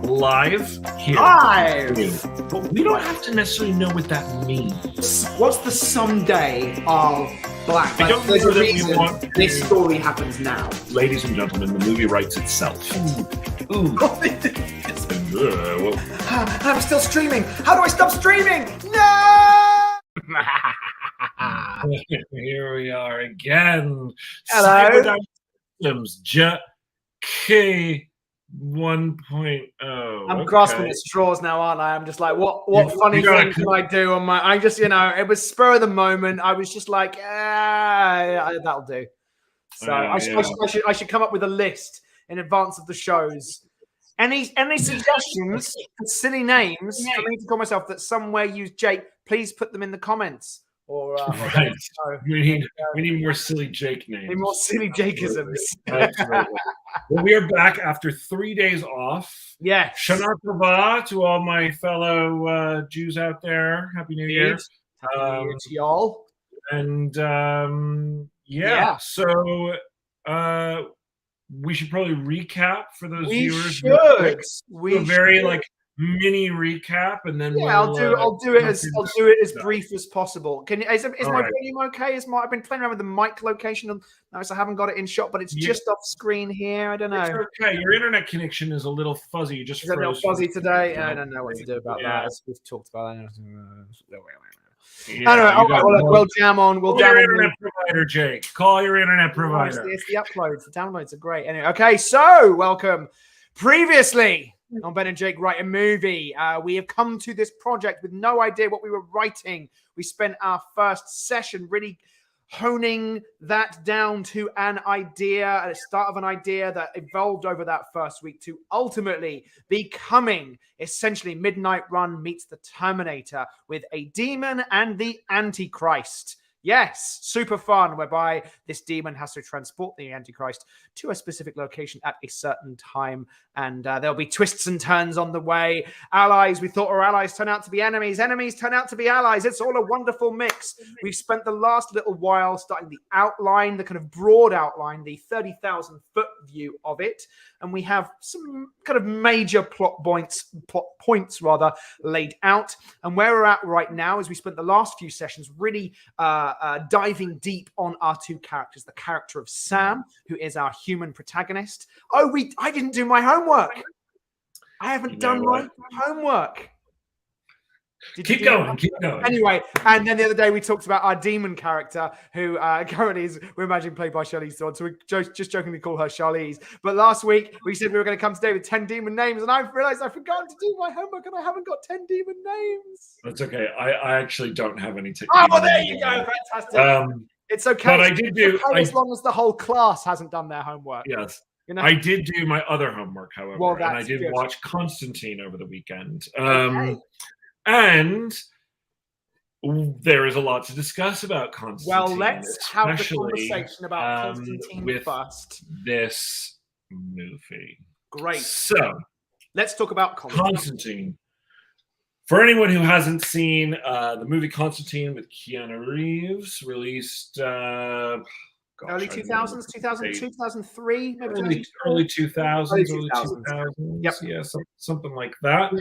Live here. Live! But we don't have to necessarily know what that means. What's the someday of Black? I don't there's know a that we reason want to- this story happens now. Ladies and gentlemen, the movie writes itself. Ooh. I'm still streaming. How do I stop streaming? No! Here we are again. Hello. Cyberdyne Systems K 1.0. I'm grasping at straws now, aren't I? I'm just like, what funny thing can I do on my? I just, it was spur of the moment. I was just like, that'll do. So I should come up with a list in advance of the shows. Any suggestions for silly names for me to call myself that somewhere use Jake? Please put them in the comments. Or right. We need more silly Jake names. Need more silly Jakeisms. Absolutely. Well, we are back after 3 days off. Yes. Shana Tova to all my fellow Jews out there. Happy New Year. Happy New Year to y'all. And so we should probably recap for those viewers. We should. Very mini recap, and then I'll do it as brief as possible. Is my volume okay? I've been playing around with the mic location, and notice I haven't got it in shot, but it's just off screen here. I don't know. It's okay. Your internet connection is a little fuzzy. You just a little fuzzy today. I don't know what to do about that. As we've talked about that. We'll jam on. We'll jam on. Internet provider, Jake. Call your internet provider. It's the uploads. The downloads are great. Anyway, okay. So welcome. Previously on Ben and Jake Write a Movie, we have come to this project with no idea what we were writing. We spent our first session really honing that down to an idea, at the start of an idea that evolved over that first week to ultimately becoming essentially Midnight Run meets the Terminator with a demon and the Antichrist. Yes, super fun, whereby this demon has to transport the Antichrist to a specific location at a certain time, and there'll be twists and turns on the way. Allies we thought were allies turn out to be enemies. Enemies turn out to be allies. It's all a wonderful mix. We've spent the last little while starting the outline, the kind of broad outline, the 30,000-foot view of it, and we have some kind of major plot points laid out. And where we're at right now is we spent the last few sessions really diving deep on our two characters, the character of Sam, who is our human protagonist. I didn't do my homework. I haven't done my homework. Keep going. Anyway, and then the other day we talked about our demon character, who currently is, we're imagining, played by Charlize Theron, so we just jokingly call her Charlize. But last week we said we were going to come today with 10 demon names, and I realized I forgot to do my homework, and I haven't got 10 demon names. That's okay. I actually don't have any technique. Oh, there you go. Fantastic. It's okay. But I did do as long as the whole class hasn't done their homework. Yes. I did do my other homework, however, and I did watch Constantine over the weekend. Okay. And there is a lot to discuss about Constantine. Well, let's have the conversation about Constantine first. This movie. Great. So, let's talk about Constantine. For anyone who hasn't seen the movie Constantine with Keanu Reeves, released early 2000s, 2002, 2003, maybe early 2000s. Yep. Yeah, something like that.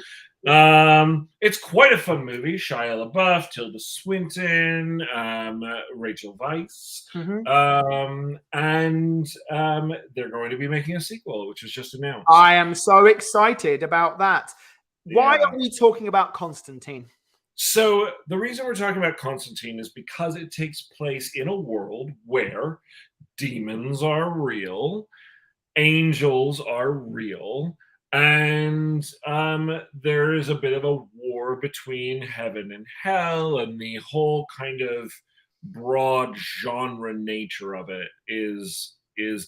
It's quite a fun movie. Shia LaBeouf, Tilda Swinton, Rachel Weisz, and they're going to be making a sequel, which was just announced. I am so excited about that. Why are we talking about Constantine? So the reason we're talking about Constantine is because it takes place in a world where demons are real, angels are real, and there is a bit of a war between heaven and hell, and the whole kind of broad genre nature of it is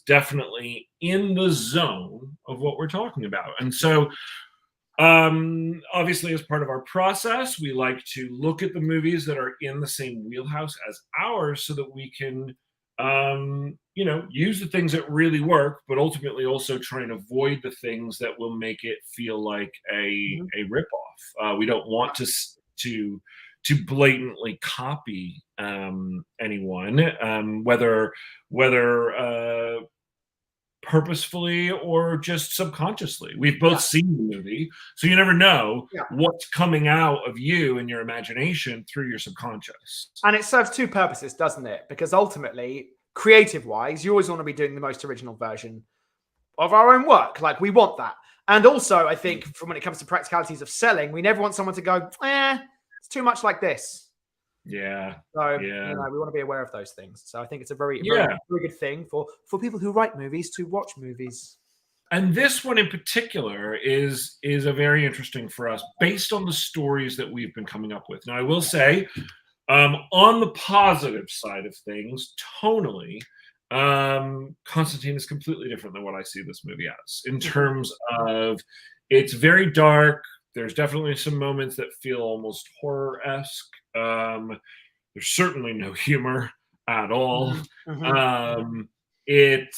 definitely in the zone of what we're talking about. And so obviously, as part of our process, we like to look at the movies that are in the same wheelhouse as ours so that we can use the things that really work, but ultimately also try and avoid the things that will make it feel like a ripoff. We don't want to blatantly copy anyone, whether purposefully or just subconsciously. We've both seen the movie, so you never know what's coming out of you and your imagination through your subconscious. And it serves two purposes, doesn't it? Because ultimately, creative-wise, you always want to be doing the most original version of our own work. Like, we want that. And also, I think, from when it comes to practicalities of selling, we never want someone to go, it's too much like this. Yeah. So, yeah. We want to be aware of those things. So I think it's a very good thing for people who write movies to watch movies. And this one in particular is a very interesting for us based on the stories that we've been coming up with. Now, I will say, on the positive side of things, tonally, Constantine is completely different than what I see this movie as in terms of it's very dark. There's definitely some moments that feel almost horror-esque. There's certainly no humor at all. It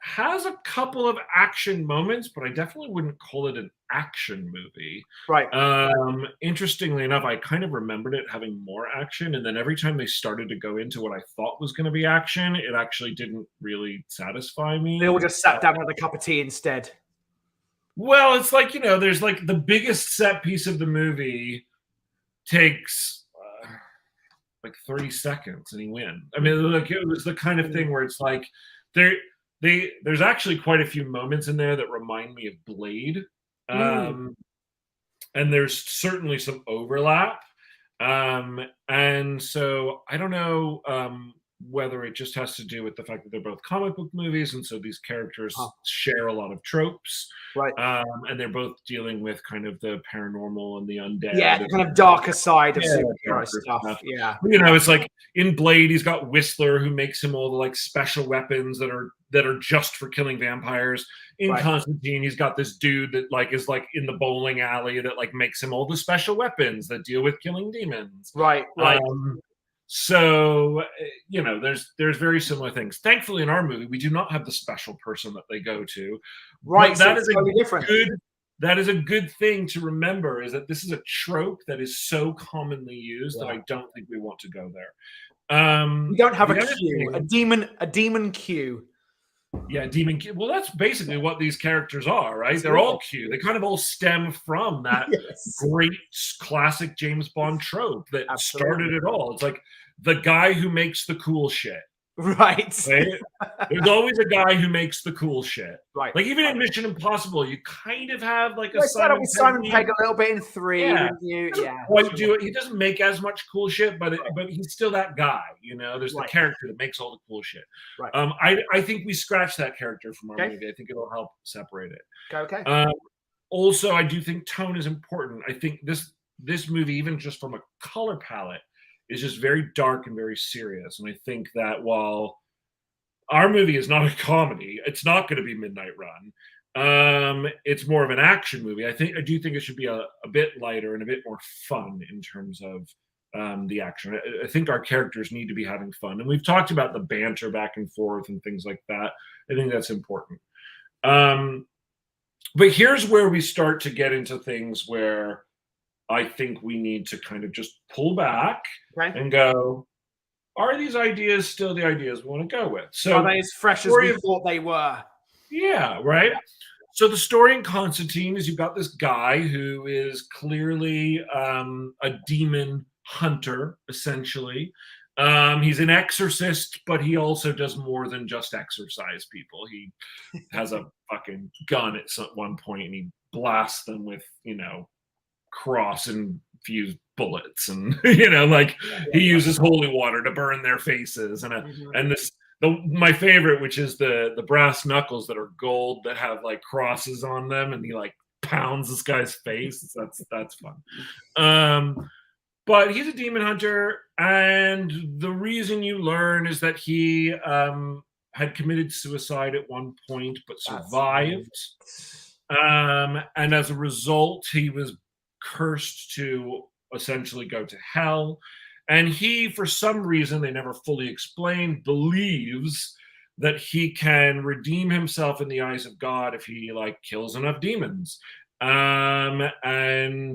has a couple of action moments, but I definitely wouldn't call it an action movie. Right. Interestingly enough, I kind of remembered it having more action, and then every time they started to go into what I thought was going to be action, it actually didn't really satisfy me. They all just sat down with a cup of tea instead. Well, it's like, there's like the biggest set piece of the movie takes like 30 seconds and he wins. I mean, like, it was the kind of thing where it's like there's actually quite a few moments in there that remind me of Blade. And there's certainly some overlap. And so I don't know whether it just has to do with the fact that they're both comic book movies, and so these characters share a lot of tropes, right? And they're both dealing with kind of the paranormal and the undead, the kind of darker side of superhero stuff. Yeah, it's like in Blade, he's got Whistler, who makes him all the like special weapons that are just for killing vampires. In Constantine, he's got this dude that like is like in the bowling alley that like makes him all the special weapons that deal with killing demons. Right. So, there's very similar things. Thankfully, in our movie, we do not have the special person that they go to. Right. That is totally different. That is a good thing to remember, is that this is a trope that is so commonly used that I don't think we want to go there. We don't have a Q, a demon Q. Yeah, demon Q. Well, that's basically what these characters are, right? They're all Q. They kind of all stem from that great classic James Bond trope that started it all. It's like the guy who makes the cool shit. Right. There's always a guy who makes the cool shit. Right. Like even in Mission Impossible, you kind of have like a Simon Pegg a little bit in 3. Yeah. Quite do it. He doesn't make as much cool shit, but he's still that guy. There's the character that makes all the cool shit. Right. I think we scratch that character from our movie. I think it'll help separate it. Okay. Also, I do think tone is important. I think this movie, even just from a color palette, is just very dark and very serious. And I think that while our movie is not a comedy, it's not going to be Midnight Run. It's more of an action movie. I do think it should be a bit lighter and a bit more fun in terms of the action. I think our characters need to be having fun. And we've talked about the banter back and forth and things like that. I think that's important. But here's where we start to get into things where I think we need to kind of just pull back and go, are these ideas still the ideas we want to go with? So are they as fresh as we thought they were? Yeah, right. So the story in Constantine is you've got this guy who is clearly a demon hunter, essentially. He's an exorcist, but he also does more than just exorcise people. He has a fucking gun at one point, and he blasts them with, cross infused bullets, and he uses holy water to burn their faces, and my favorite, which is the brass knuckles that are gold that have like crosses on them, and he like pounds this guy's face. That's fun. But he's a demon hunter, and the reason you learn is that he had committed suicide at one point but survived. And as a result, he was cursed to essentially go to hell. And he, for some reason they never fully explained, believes that he can redeem himself in the eyes of God if he kills enough demons. And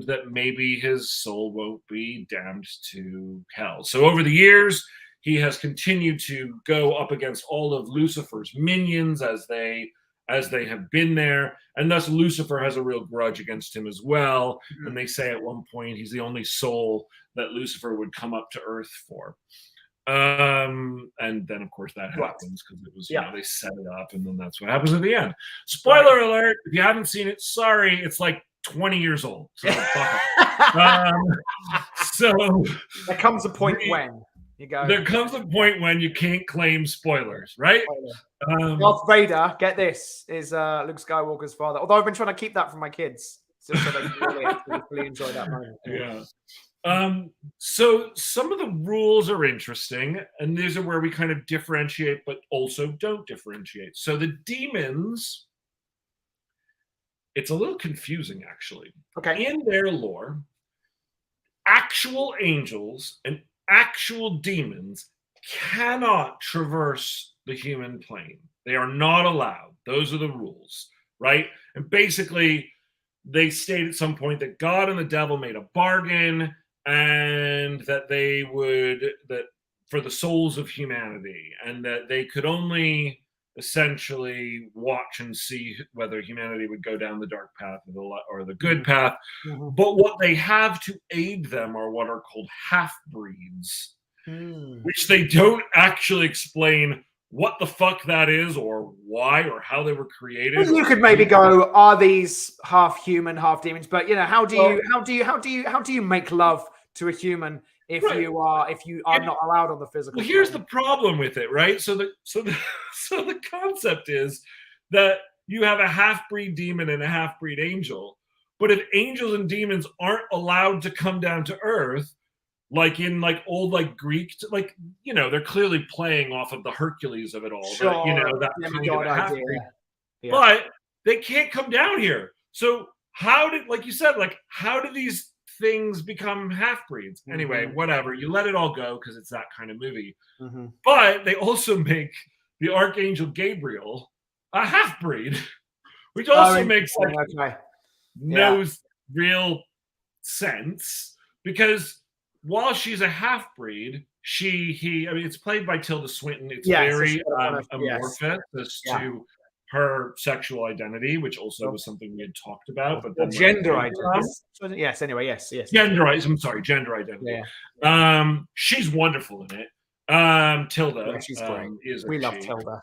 that maybe his soul won't be damned to hell. So over the years, he has continued to go up against all of Lucifer's minions as they have been there, and thus Lucifer has a real grudge against him as well. Mhm. And they say at one point he's the only soul that Lucifer would come up to Earth for. And then of course that happens because it was, they set it up, and then that's what happens at the end. Spoiler alert, if you haven't seen it, sorry, it's like 20 years old. So so there comes a point when you go. There comes a point when you can't claim spoilers, right? Darth Vader, get this, is Luke Skywalker's father. Although I've been trying to keep that from my kids, so they can really enjoy that moment. Yeah. So some of the rules are interesting, and these are where we kind of differentiate, but also don't differentiate. So the demons, it's a little confusing, actually. Okay. In their lore, actual angels and actual demons cannot traverse the human plane. They are not allowed. Those are the rules, right? And basically, they state at some point that God and the devil made a bargain, and that that for the souls of humanity, and that they could only essentially watch and see whether humanity would go down the dark path or the good path. But what they have to aid them are what are called half-breeds, which they don't actually explain what the fuck that is, or why, or how they were created. Well, you could maybe go, are these half human, half demons? But how do you make love to a human if you are not allowed on the physical? Well, here's the problem with it, right? So the concept is that you have a half-breed demon and a half-breed angel, but if angels and demons aren't allowed to come down to Earth, like in old Greek, they're clearly playing off of the Hercules of it all. Sure, that kind of half-breed. Yeah. But they can't come down here. So how did, like you said, how do these things become half-breeds? Anyway, whatever. You let it all go because it's that kind of movie. But they also make the Archangel Gabriel a half-breed, which also makes no real sense, because while she's a half-breed, it's played by Tilda Swinton. It's very amorphous as to her sexual identity, which also was something we had talked about. But then gender identity. Yes. Anyway, yes. Gender identity. Yeah. She's wonderful in it. Tilda. Yeah, she's great. We love Tilda.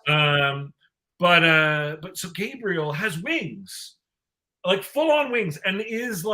But so Gabriel has wings, full-on wings, and is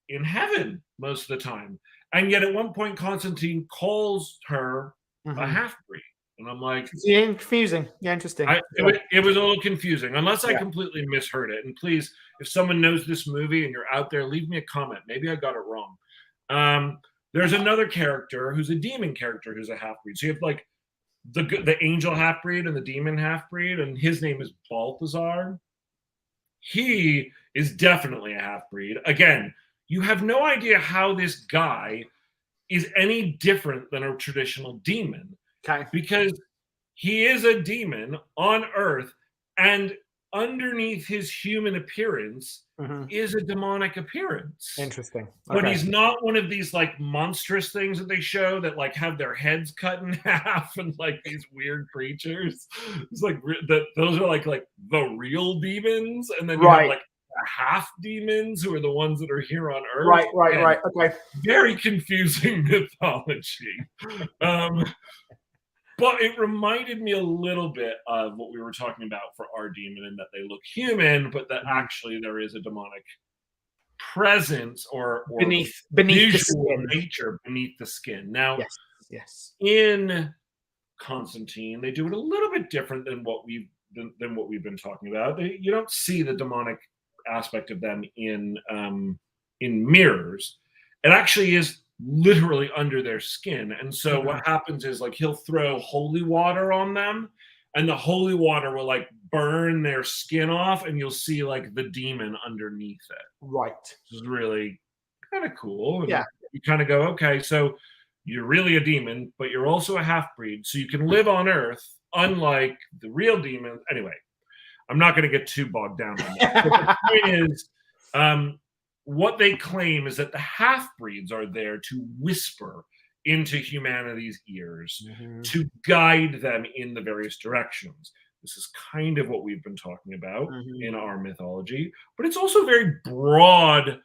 in heaven most of the time. And yet at one point, Constantine calls her a half-breed. And I'm like... Yeah, confusing. Yeah, interesting. It was a little confusing, unless I completely misheard it. And please, if someone knows this movie and you're out there, leave me a comment. Maybe I got it wrong. There's another character who's a demon character who's a half-breed. So you have the angel half-breed and the demon half-breed, and his name is Balthazar. He is definitely a half-breed. Again, you have no idea how this guy is any different than a traditional demon. Okay. Because he is a demon on Earth, and underneath his human appearance is a demonic appearance. Interesting. But he's not one of these monstrous things that they show that have their heads cut in half and these weird creatures. It's those are the real demons, and then you have half demons who are the ones that are here on Earth. Right. Okay. Very confusing mythology. But it reminded me a little bit of what we were talking about for our demon, in that they look human, but that actually there is a demonic presence or beneath the skin. Nature beneath the skin. Now, yes. In Constantine, they do it a little bit different than what we've been talking about. You don't see the demonic aspect of them in mirrors. It actually is literally under their skin. And so what happens is he'll throw holy water on them, and the holy water will burn their skin off, and you'll see the demon underneath it. Right. Which is really kind of cool. And yeah. You kind of go, okay, so you're really a demon, but you're also a half-breed, so you can live on Earth, unlike the real demons. Anyway, I'm not going to get too bogged down on that. But the point is, what they claim is that the half-breeds are there to whisper into humanity's ears to guide them in the various directions. This is kind of what we've been talking about in our mythology, but it's also very broad,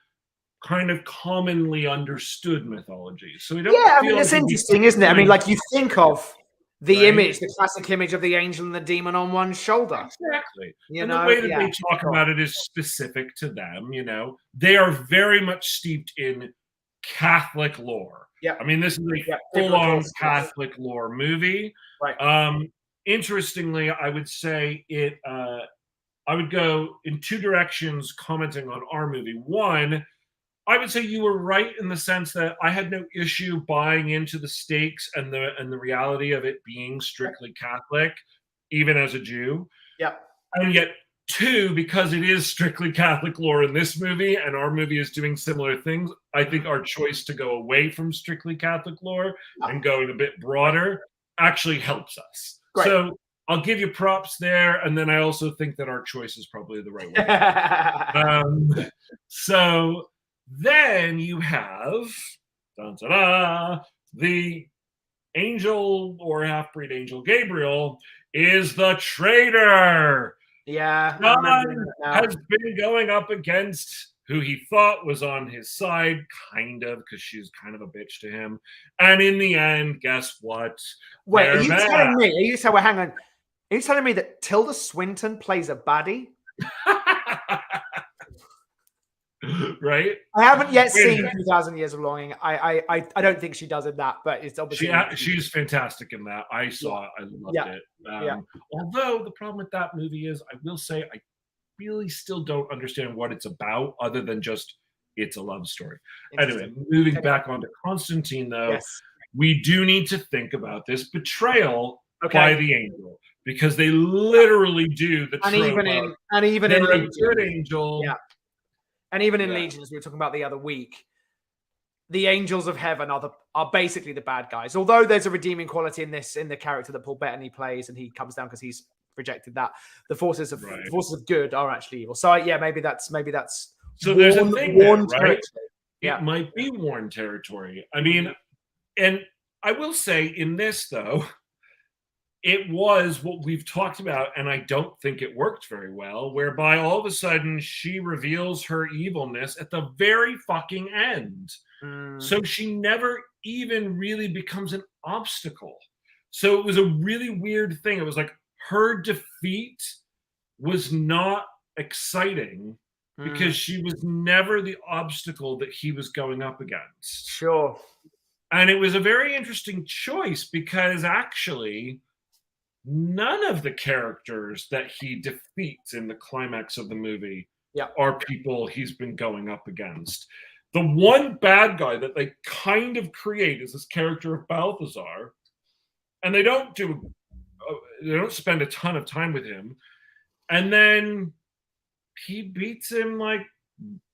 kind of commonly understood mythology. So we don't I feel mean, it's like interesting, isn't it? I mean, like you think of the right? image, the classic image of the angel and the demon on one shoulder. Exactly. You And know? the way that Yeah, they talk about it is specific to them, you know. They are very much steeped in Catholic lore. Yeah. I mean, this is a Yeah, full-on biblical, Catholic lore movie. right. Interestingly, I would say I would go in two directions commenting on our movie. One, I would say you were right in the sense that I had no issue buying into the stakes and the reality of it being strictly Catholic, even as a Jew. Yeah. And yet, two, because it is strictly Catholic lore in this movie, and our movie is doing similar things, I think our choice to go away from strictly Catholic lore and going a bit broader actually helps us. Great. So I'll give you props there, and then I also think that our choice is probably the right way. So then you have the angel or half-breed angel Gabriel is the traitor. Yeah. John has been going up against who he thought was on his side, kind of, because she's kind of a bitch to him. And in the end, guess what? Wait, are you telling me? Hang on. Are you telling me that Tilda Swinton plays a baddie? Right? I haven't yet seen 2,000 Years of Longing. I don't think she does in that, but it's obviously she's fantastic in that. I saw it. I loved it. Although the problem with that movie is, I will say, I really still don't understand what it's about, other than just it's a love story. Anyway, moving back onto Constantine, though, we do need to think about this betrayal by the angel, because they literally do the trope even in a good angel. Yeah. And even in Legion, as we were talking about the other week, the angels of heaven are basically the bad guys. Although there's a redeeming quality in the character that Paul Bettany plays, and he comes down because he's rejected that. The forces of good are actually evil. So maybe that's so there's a thing there, right? Yeah. It might be worn territory. I mean, and I will say in this, though, it was what we've talked about, and I don't think it worked very well, whereby all of a sudden she reveals her evilness at the very fucking end. So she never even really becomes an obstacle. So it was a really weird thing. It was like her defeat was not exciting because she was never the obstacle that he was going up against. Sure. And it was a very interesting choice, because actually none of the characters that he defeats in the climax of the movie are people he's been going up against. The one bad guy that they kind of create is this character of Balthazar, and they don't spend a ton of time with him, and then he beats him like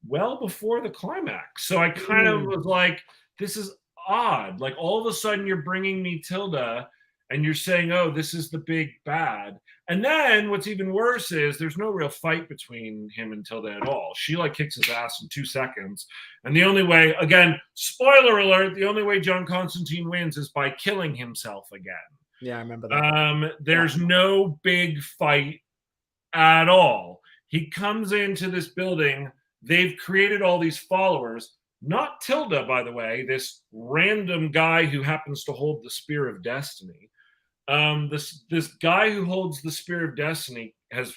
well before the climax. So I kind of was like, this is odd. Like, all of a sudden you're bringing me Tilda, and you're saying, oh, this is the big bad. And then what's even worse is there's no real fight between him and Tilda at all. She like kicks his ass in 2 seconds. And the only way, again, spoiler alert, the only way John Constantine wins is by killing himself again. Yeah, I remember that. There's no big fight at all. He comes into this building. They've created all these followers. Not Tilda, by the way, this random guy who happens to hold the Spear of Destiny. This guy who holds the Spear of Destiny has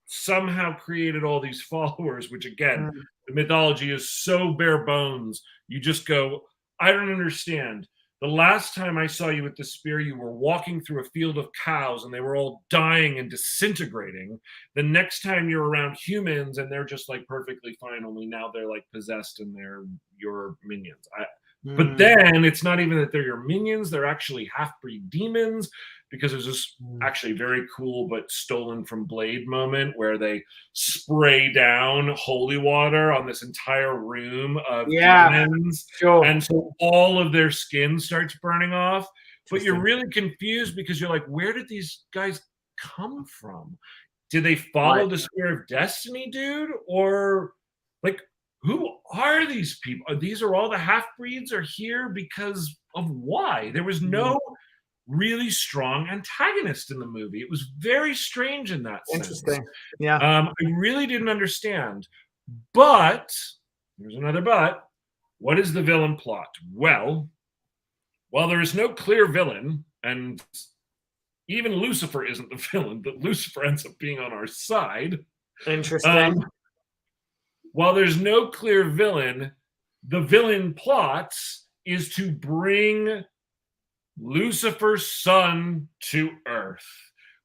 somehow created all these followers, which again, the mythology is so bare bones. You just go, I don't understand. The last time I saw you with the spear, you were walking through a field of cows and they were all dying and disintegrating. The next time you're around humans and they're just like perfectly fine, only now they're like possessed and they're your minions. But then it's not even that they're your minions, they're actually half-breed demons, because there's this actually very cool but stolen from Blade moment where they spray down holy water on this entire room of demons. Sure. And so all of their skin starts burning off. But you're really confused because you're like, where did these guys come from? Did they follow the Spear of Destiny, dude? Or like, who are these people? These are all the half-breeds are here because of why. There was no really strong antagonist in the movie. It was very strange in that sense. Interesting. Yeah. I really didn't understand. But there's another but. What is the villain plot? Well, while there is no clear villain, and even Lucifer isn't the villain, but Lucifer ends up being on our side. Interesting. While there's no clear villain, the villain plot is to bring Lucifer's son to Earth,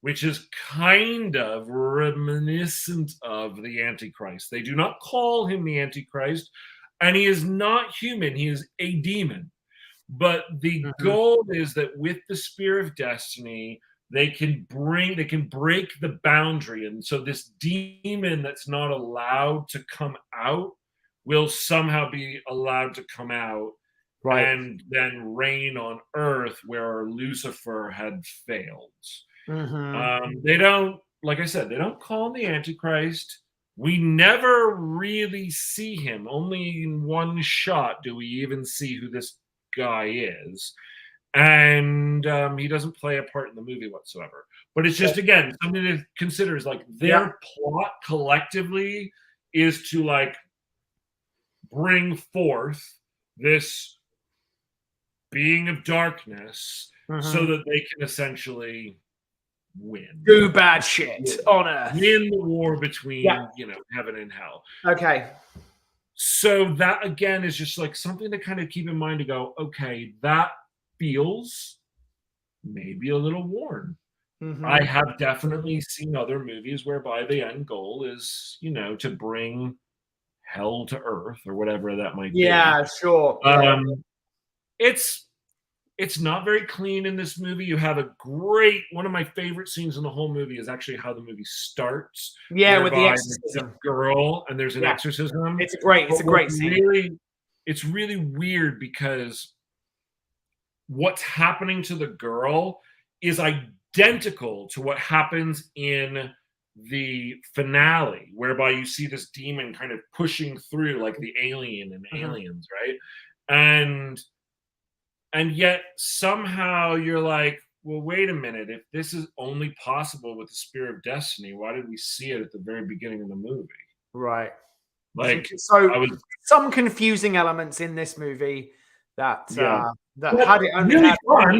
which is kind of reminiscent of the Antichrist. They do not call him the Antichrist, and he is not human. He is a demon. But the goal is that with the Spear of Destiny, they can break the boundary. And so this demon that's not allowed to come out will somehow be allowed to come out. Right. And then reign on Earth where Lucifer had failed. They don't, like I said, they don't call him the Antichrist. We never really see him. Only in one shot do we even see who this guy is. And he doesn't play a part in the movie whatsoever. But it's just, again, something to consider is like their plot collectively is to like bring forth this being of darkness so that they can essentially win. Do bad shit on Earth. Win the war between, heaven and hell. Okay. So that, again, is just like something to kind of keep in mind to go, okay, that feels maybe a little worn. I have definitely seen other movies whereby the end goal is, to bring hell to Earth or whatever that might be. Yeah, sure. It's not very clean in this movie. You have one of my favorite scenes in the whole movie is actually how the movie starts. Yeah, with the exorcism. Girl, and there's an exorcism. It's a great scene. It's really weird because what's happening to the girl is identical to what happens in the finale, whereby you see this demon kind of pushing through like the alien and Aliens, right? And yet somehow you're like, well, wait a minute. If this is only possible with the Spear of Destiny, why did we see it at the very beginning of the movie? Right. Like, some confusing elements in this movie that had it really fun.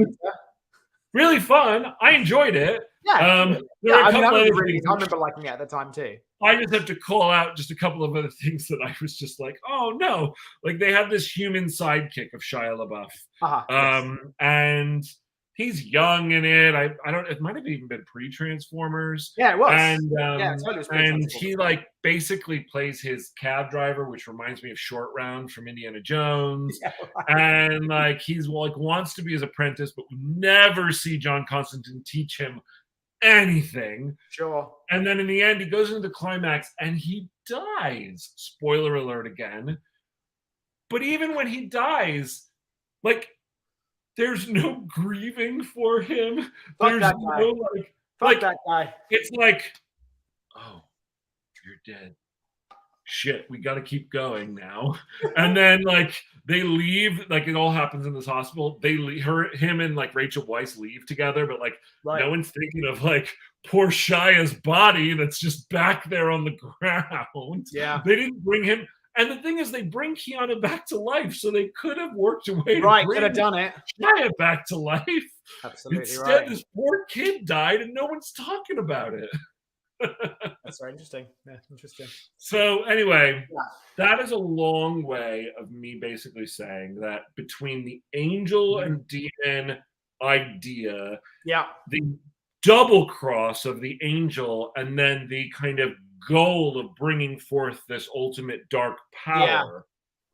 Really fun. I enjoyed it. Yeah. I remember liking it at the time too. I just have to call out just a couple of other things that I was just like, oh no. Like they have this human sidekick of Shia LaBeouf. And he's young in it. I don't, it might have even been pre-Transformers. Yeah, it was. And totally was and he like basically plays his cab driver, which reminds me of Short Round from Indiana Jones. Yeah, right. And like he's like wants to be his apprentice, but we never see John Constantine teach him anything. Sure. And then in the end, he goes into the climax and he dies. Spoiler alert again. But even when he dies, like there's no grieving for him. Fuck There's that guy. no Fuck that guy. It's like, oh, you're dead. Shit, we got to keep going now. And then like they leave, like it all happens in this hospital. They leave, him and like Rachel Weisz leave together, but like no one's thinking of like poor Shia's body that's just back there on the ground. Yeah, they didn't bring him. And the thing is, they bring Keanu back to life, so they could have worked a way to bring could have done it. Shia back to life. Absolutely. Instead, this poor kid died, and no one's talking about it. That's very interesting. Yeah, interesting. So anyway, that is a long way of me basically saying that between the angel and demon idea, the double cross of the angel, and then the kind of goal of bringing forth this ultimate dark power,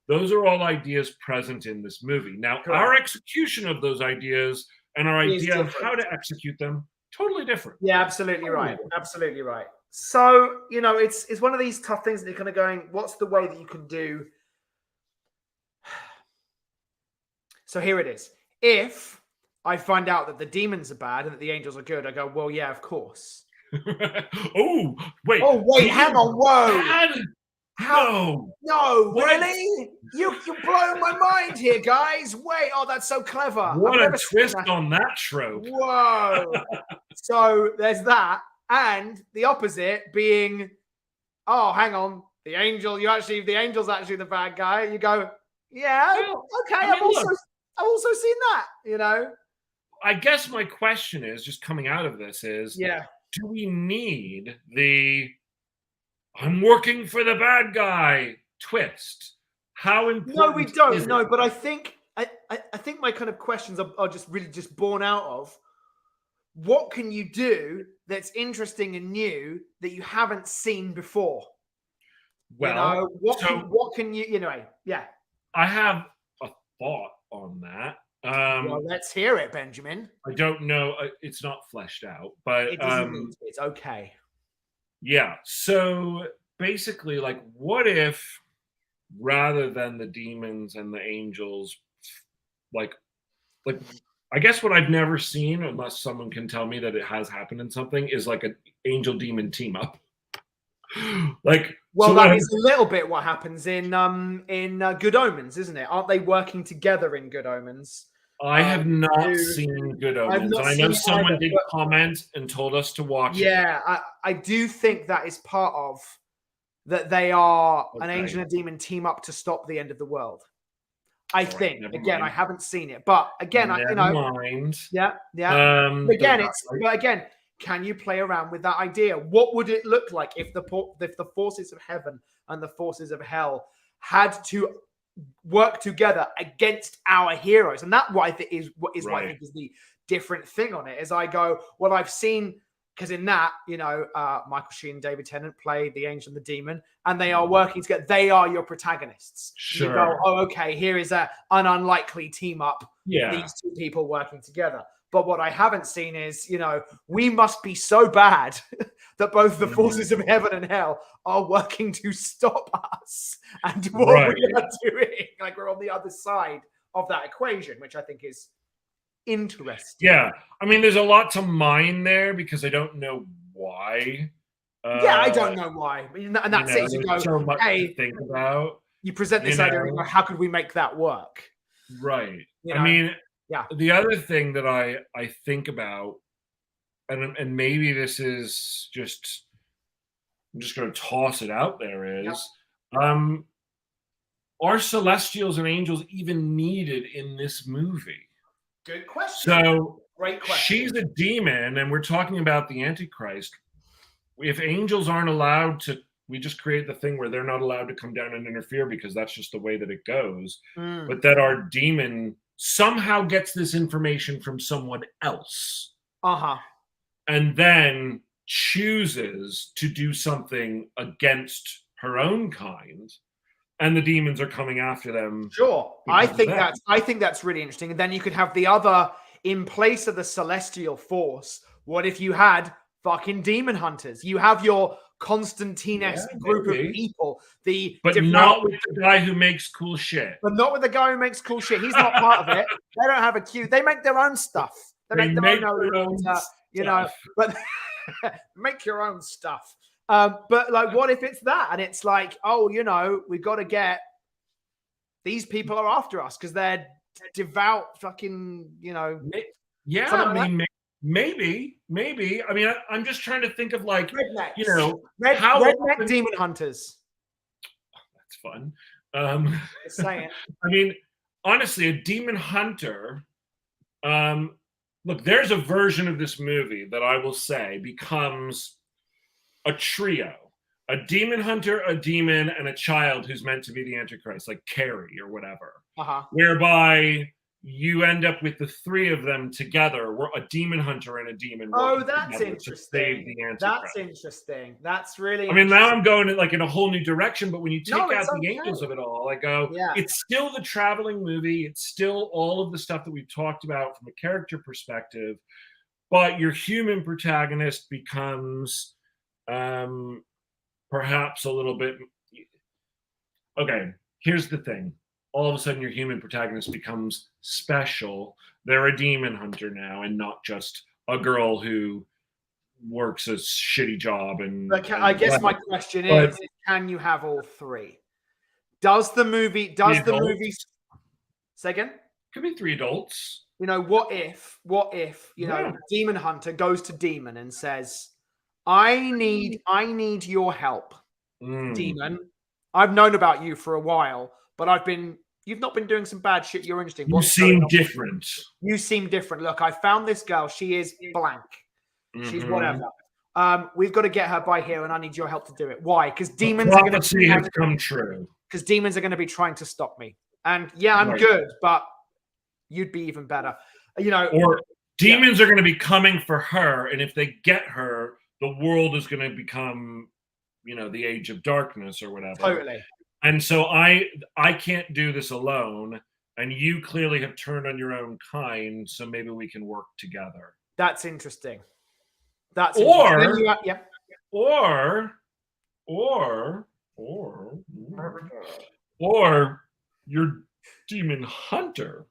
those are all ideas present in this movie. Now, our execution of those ideas and our idea of how to execute them, totally different. Yeah, absolutely right. Absolutely right. So, it's one of these tough things that you're kind of going, what's the way that you can do? So here it is. If I find out that the demons are bad and that the angels are good, I go, well, yeah, of course. Oh, wait. Oh, wait, hang on. Whoa. Bad? No. No, What? really? You're blowing my mind here, guys. Wait, oh, that's so clever. What I've a never seen twist that. on that trope. Whoa. So there's that. And the opposite being, oh, hang on. The angel's actually the bad guy. You go, yeah, Well, okay. I mean, I've also seen that, you know? I guess my question is, just coming out of this is, Yeah. do we need the "I'm working for the bad guy" twist? How important? No, we don't. Is No, it? but I think my kind of questions are just really just born out of what can you do that's interesting and new that you haven't seen before? Well, What can you know? Yeah. I have a thought on that. Well, let's hear it, Benjamin. I don't know. It's not fleshed out, but It doesn't need to be. It's okay. yeah. So basically, like, what if rather than the demons and the angels, like, I guess what I've never seen, unless someone can tell me that it has happened in something, is like an angel demon team up. Like, Well, so that is a little bit what happens in Good Omens, isn't it? Aren't they working together in Good Omens? I have not seen Good Omens. not I know seen it someone either, did but comment and told us to watch it. yeah, I do think that is part of that. They are an Okay. angel and a demon team up to stop the end of the world. I right, think. never Again, I mind. haven't seen it, but again, Never mind. yeah. But again, But but again, can you play around with that idea? What would it look like if the forces of heaven and the forces of hell had to work together against our heroes? And that what I think is what I Right. think is the different thing on it. As I go, well, I've seen, because in that, Michael Sheen and David Tennant play the angel and the demon, and they are working together. They are your protagonists. Sure. You go, oh, okay, here is an unlikely team up. Yeah. These two people working together. But what I haven't seen is, we must be so bad that both the forces of heaven and hell are working to stop us and what we are doing. Like, we're on the other side of that equation, which I think is interesting. Yeah. I mean, there's a lot to mine there because I don't know why. Yeah, I don't know why. And that's it. You go, so much hey, to think about. you present this idea and you go, how could we make that work? Right. You know? I mean, yeah. The other thing that I think about, and maybe this is just, I'm just going to toss it out there, is, are celestials and angels even needed in this movie? Good question. So, great question. She's a demon, and we're talking about the Antichrist. If angels aren't allowed to, we just create the thing where they're not allowed to come down and interfere because that's just the way that it goes. But that our demon somehow gets this information from someone else. And then chooses to do something against her own kind, and the demons are coming after them. Sure. I think that's really interesting. And then you could have the other, in place of the celestial force, what if you had fucking demon hunters? You have your Constantine-esque group of people. But not with the guy who makes cool shit. But not with the guy who makes cool shit. He's not part of it. They don't have a queue. They make their own stuff. They make their own stuff. But make your own stuff. But like, what if it's that? And it's like, oh, we've got to get, these people are after us because they're devout fucking, Yeah, I mean, maybe. I mean, I'm just trying to think of, like, rednecks. how redneck demon hunters. That's fun. Just saying. I mean, honestly, a demon hunter. Look, there's a version of this movie that I will say becomes a trio: a demon hunter, a demon, and a child who's meant to be the Antichrist, like Carrie or whatever. Whereby you end up with the three of them together. We're a demon hunter and a demon. Oh, that's interesting. Save the Antichrist. That's interesting. That's really. I mean, now I'm going in a whole new direction. But when you take out the angels of it all, I go, it's still the traveling movie. It's still all of the stuff that we've talked about from a character perspective. But your human protagonist becomes perhaps a little bit. Okay, here's the thing. All of a sudden, your human protagonist becomes special. They're a demon hunter now, and not just a girl who works a shitty job. And I guess my question is, can you have all three? Does the movie say again? Could be 3 adults. You know, what if, you know, Demon Hunter goes to Demon and says, I need your help, Demon. I've known about you for a while, but you've not been doing some bad shit. You're interesting. You seem different. You seem different. Look, I found this girl. She is blank. She's whatever. We've got to get her by here, and I need your help to do it. Why? Because demons are going to have come true. Because demons are going to be trying to stop me. And yeah, I'm good, but you'd be even better. You know, or demons are going to be coming for her, and if they get her, the world is going to become, you know, the age of darkness or whatever. Totally. And so I can't do this alone, and you clearly have turned on your own kind, so maybe we can work together. That's interesting. Or your demon hunter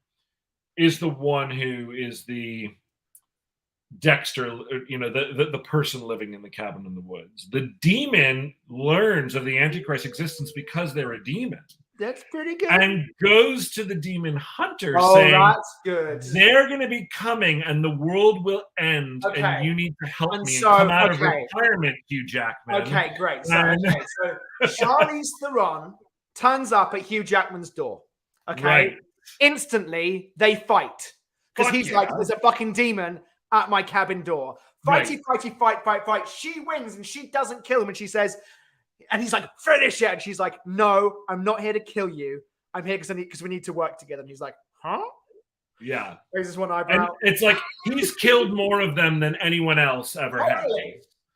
is the one who is the Dexter, you know, the person living in the cabin in the woods. The demon learns of the Antichrist's existence because they're a demon. That's pretty good. And goes to the demon hunter saying, that's good. They're going to be coming and the world will end and you need to help me and come out of retirement, Hugh Jackman. Okay, great. So Charlize Theron turns up at Hugh Jackman's door. Okay. Right. Instantly, they fight. Because he's like, there's a fucking demon at my cabin door. Fight. She wins and she doesn't kill him. And she says, and he's like, finish it. And she's like, no, I'm not here to kill you. I'm here because we need to work together. And he's like, huh? Yeah. Raises one eyebrow. And it's like he's killed more of them than anyone else ever has.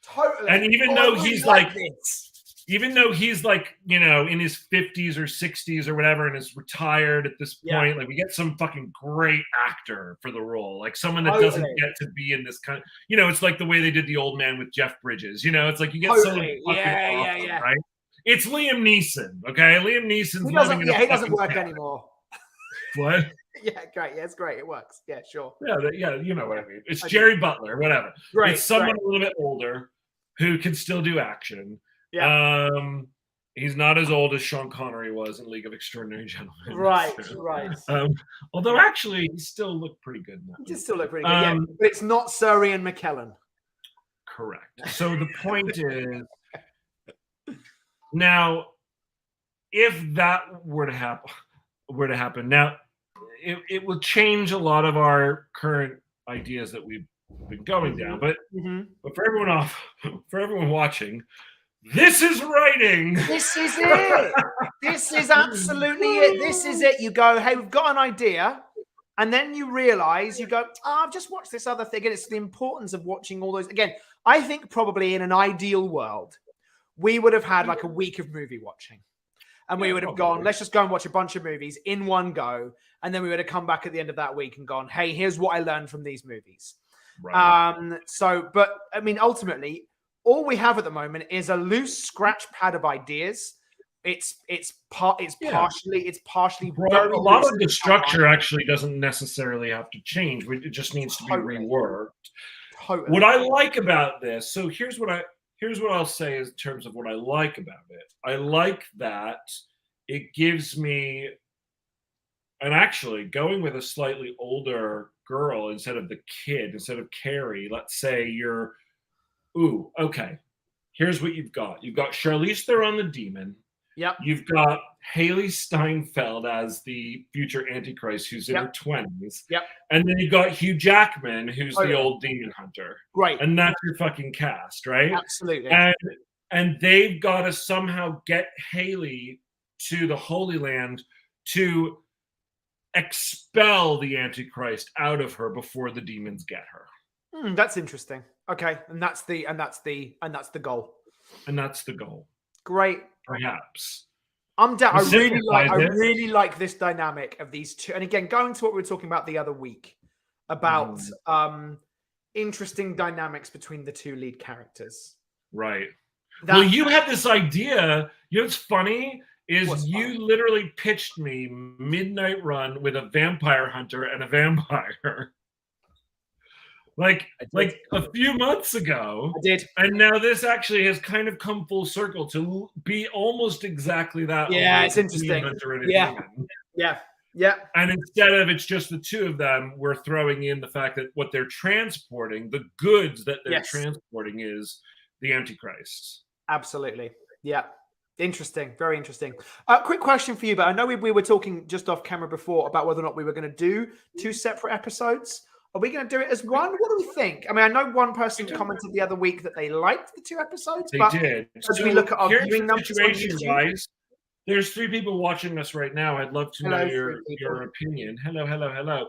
Totally. And even though he's like this. Even though he's like, you know, in his 50s or 60s or whatever and is retired at this point, like we get some fucking great actor for the role. Like someone that doesn't get to be in this kind of, you know, it's like the way they did The Old Man with Jeff Bridges. You know, it's like you get someone fucking awesome, right? It's Liam Neeson, okay? Liam Neeson's he doesn't work anymore. What? Yeah, great. Yeah, it's great. It works. Yeah, sure. Yeah, you know what I mean. It's Jerry Butler, whatever. Great, it's someone a little bit older who can still do action. Yeah. He's not as old as Sean Connery was in League of Extraordinary Gentlemen. Right. Although actually, he still looked pretty good. He did still look pretty good, but it's not Sir Ian McKellen. Correct. So the point is, now, if that were to happen, now it will change a lot of our current ideas that we've been going down. But for everyone watching. This is writing. This is it. This is absolutely it. This is it. You go, hey, we've got an idea. And then you realize, you go, I've just watched this other thing. And it's the importance of watching all those. Again, I think probably in an ideal world, we would have had like a week of movie watching. And we would have gone, let's just go and watch a bunch of movies in one go. And then we would have come back at the end of that week and gone, hey, here's what I learned from these movies. Right. But I mean, ultimately, all we have at the moment is a loose scratch pad of ideas. It's partially. Very a lot of the structure actually doesn't necessarily have to change. It just needs to be reworked. Totally. What I like about this. So here's what I'll say in terms of what I like about it. I like that it gives me, and actually going with a slightly older girl instead of the kid, instead of Carrie. Let's say you're. Ooh, okay. Here's what you've got. You've got Charlize Theron, the demon. Yep. You've got Haley Steinfeld as the future Antichrist, who's in her 20s. Yep. And then you've got Hugh Jackman, who's the old demon hunter. Right. And that's your fucking cast, right? Absolutely. And they've got to somehow get Haley to the Holy Land to expel the Antichrist out of her before the demons get her. That's interesting. Okay, and that's the goal. And that's the goal. Great. Perhaps. I'm down. I really like this dynamic of these two. And again, going to what we were talking about the other week about interesting dynamics between the two lead characters. Right. Well, you had this idea. You know what's funny is you literally pitched me Midnight Run with a vampire hunter and a vampire. like a few months ago. I did. And now this actually has kind of come full circle to be almost exactly that. Yeah, it's interesting. Yeah. Yeah. Yeah. And instead of it's just the two of them, we're throwing in the fact that what they're transporting, the goods that they're transporting, is the Antichrist. Absolutely. Yeah. Interesting. Very interesting. Quick question for you, but I know we were talking just off camera before about whether or not we were going to do 2 separate episodes. Are we going to do it as one? What do we think? I mean, I know one person commented the other week that they liked the 2 episodes. They did. As we look at our viewing numbers, guys, there's 3 people watching us right now. I'd love to know your opinion. Hello.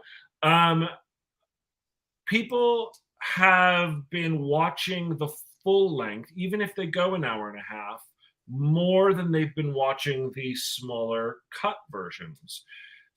People have been watching the full length, even if they go an hour and a half, more than they've been watching the smaller cut versions.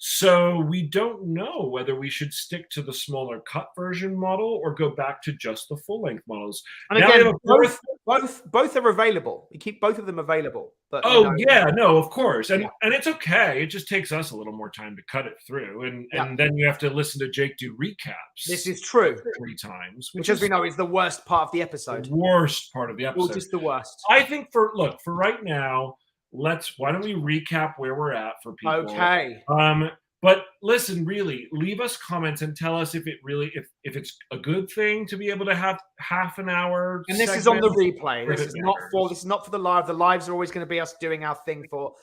So we don't know whether we should stick to the smaller cut version model or go back to just the full length models. And again, both are available. We keep both of them available. But no, of course, and it's okay. It just takes us a little more time to cut it through, and then you have to listen to Jake do recaps. This is true 3 times, which as we know is the worst part of the episode. Worst part of the episode. Or just the worst. I think for right now, why don't we recap where we're at for people? Okay. But listen, really, leave us comments and tell us if it's a good thing to be able to have half an hour. And this is on the replay. This is not for the live. The lives are always going to be us doing our thing for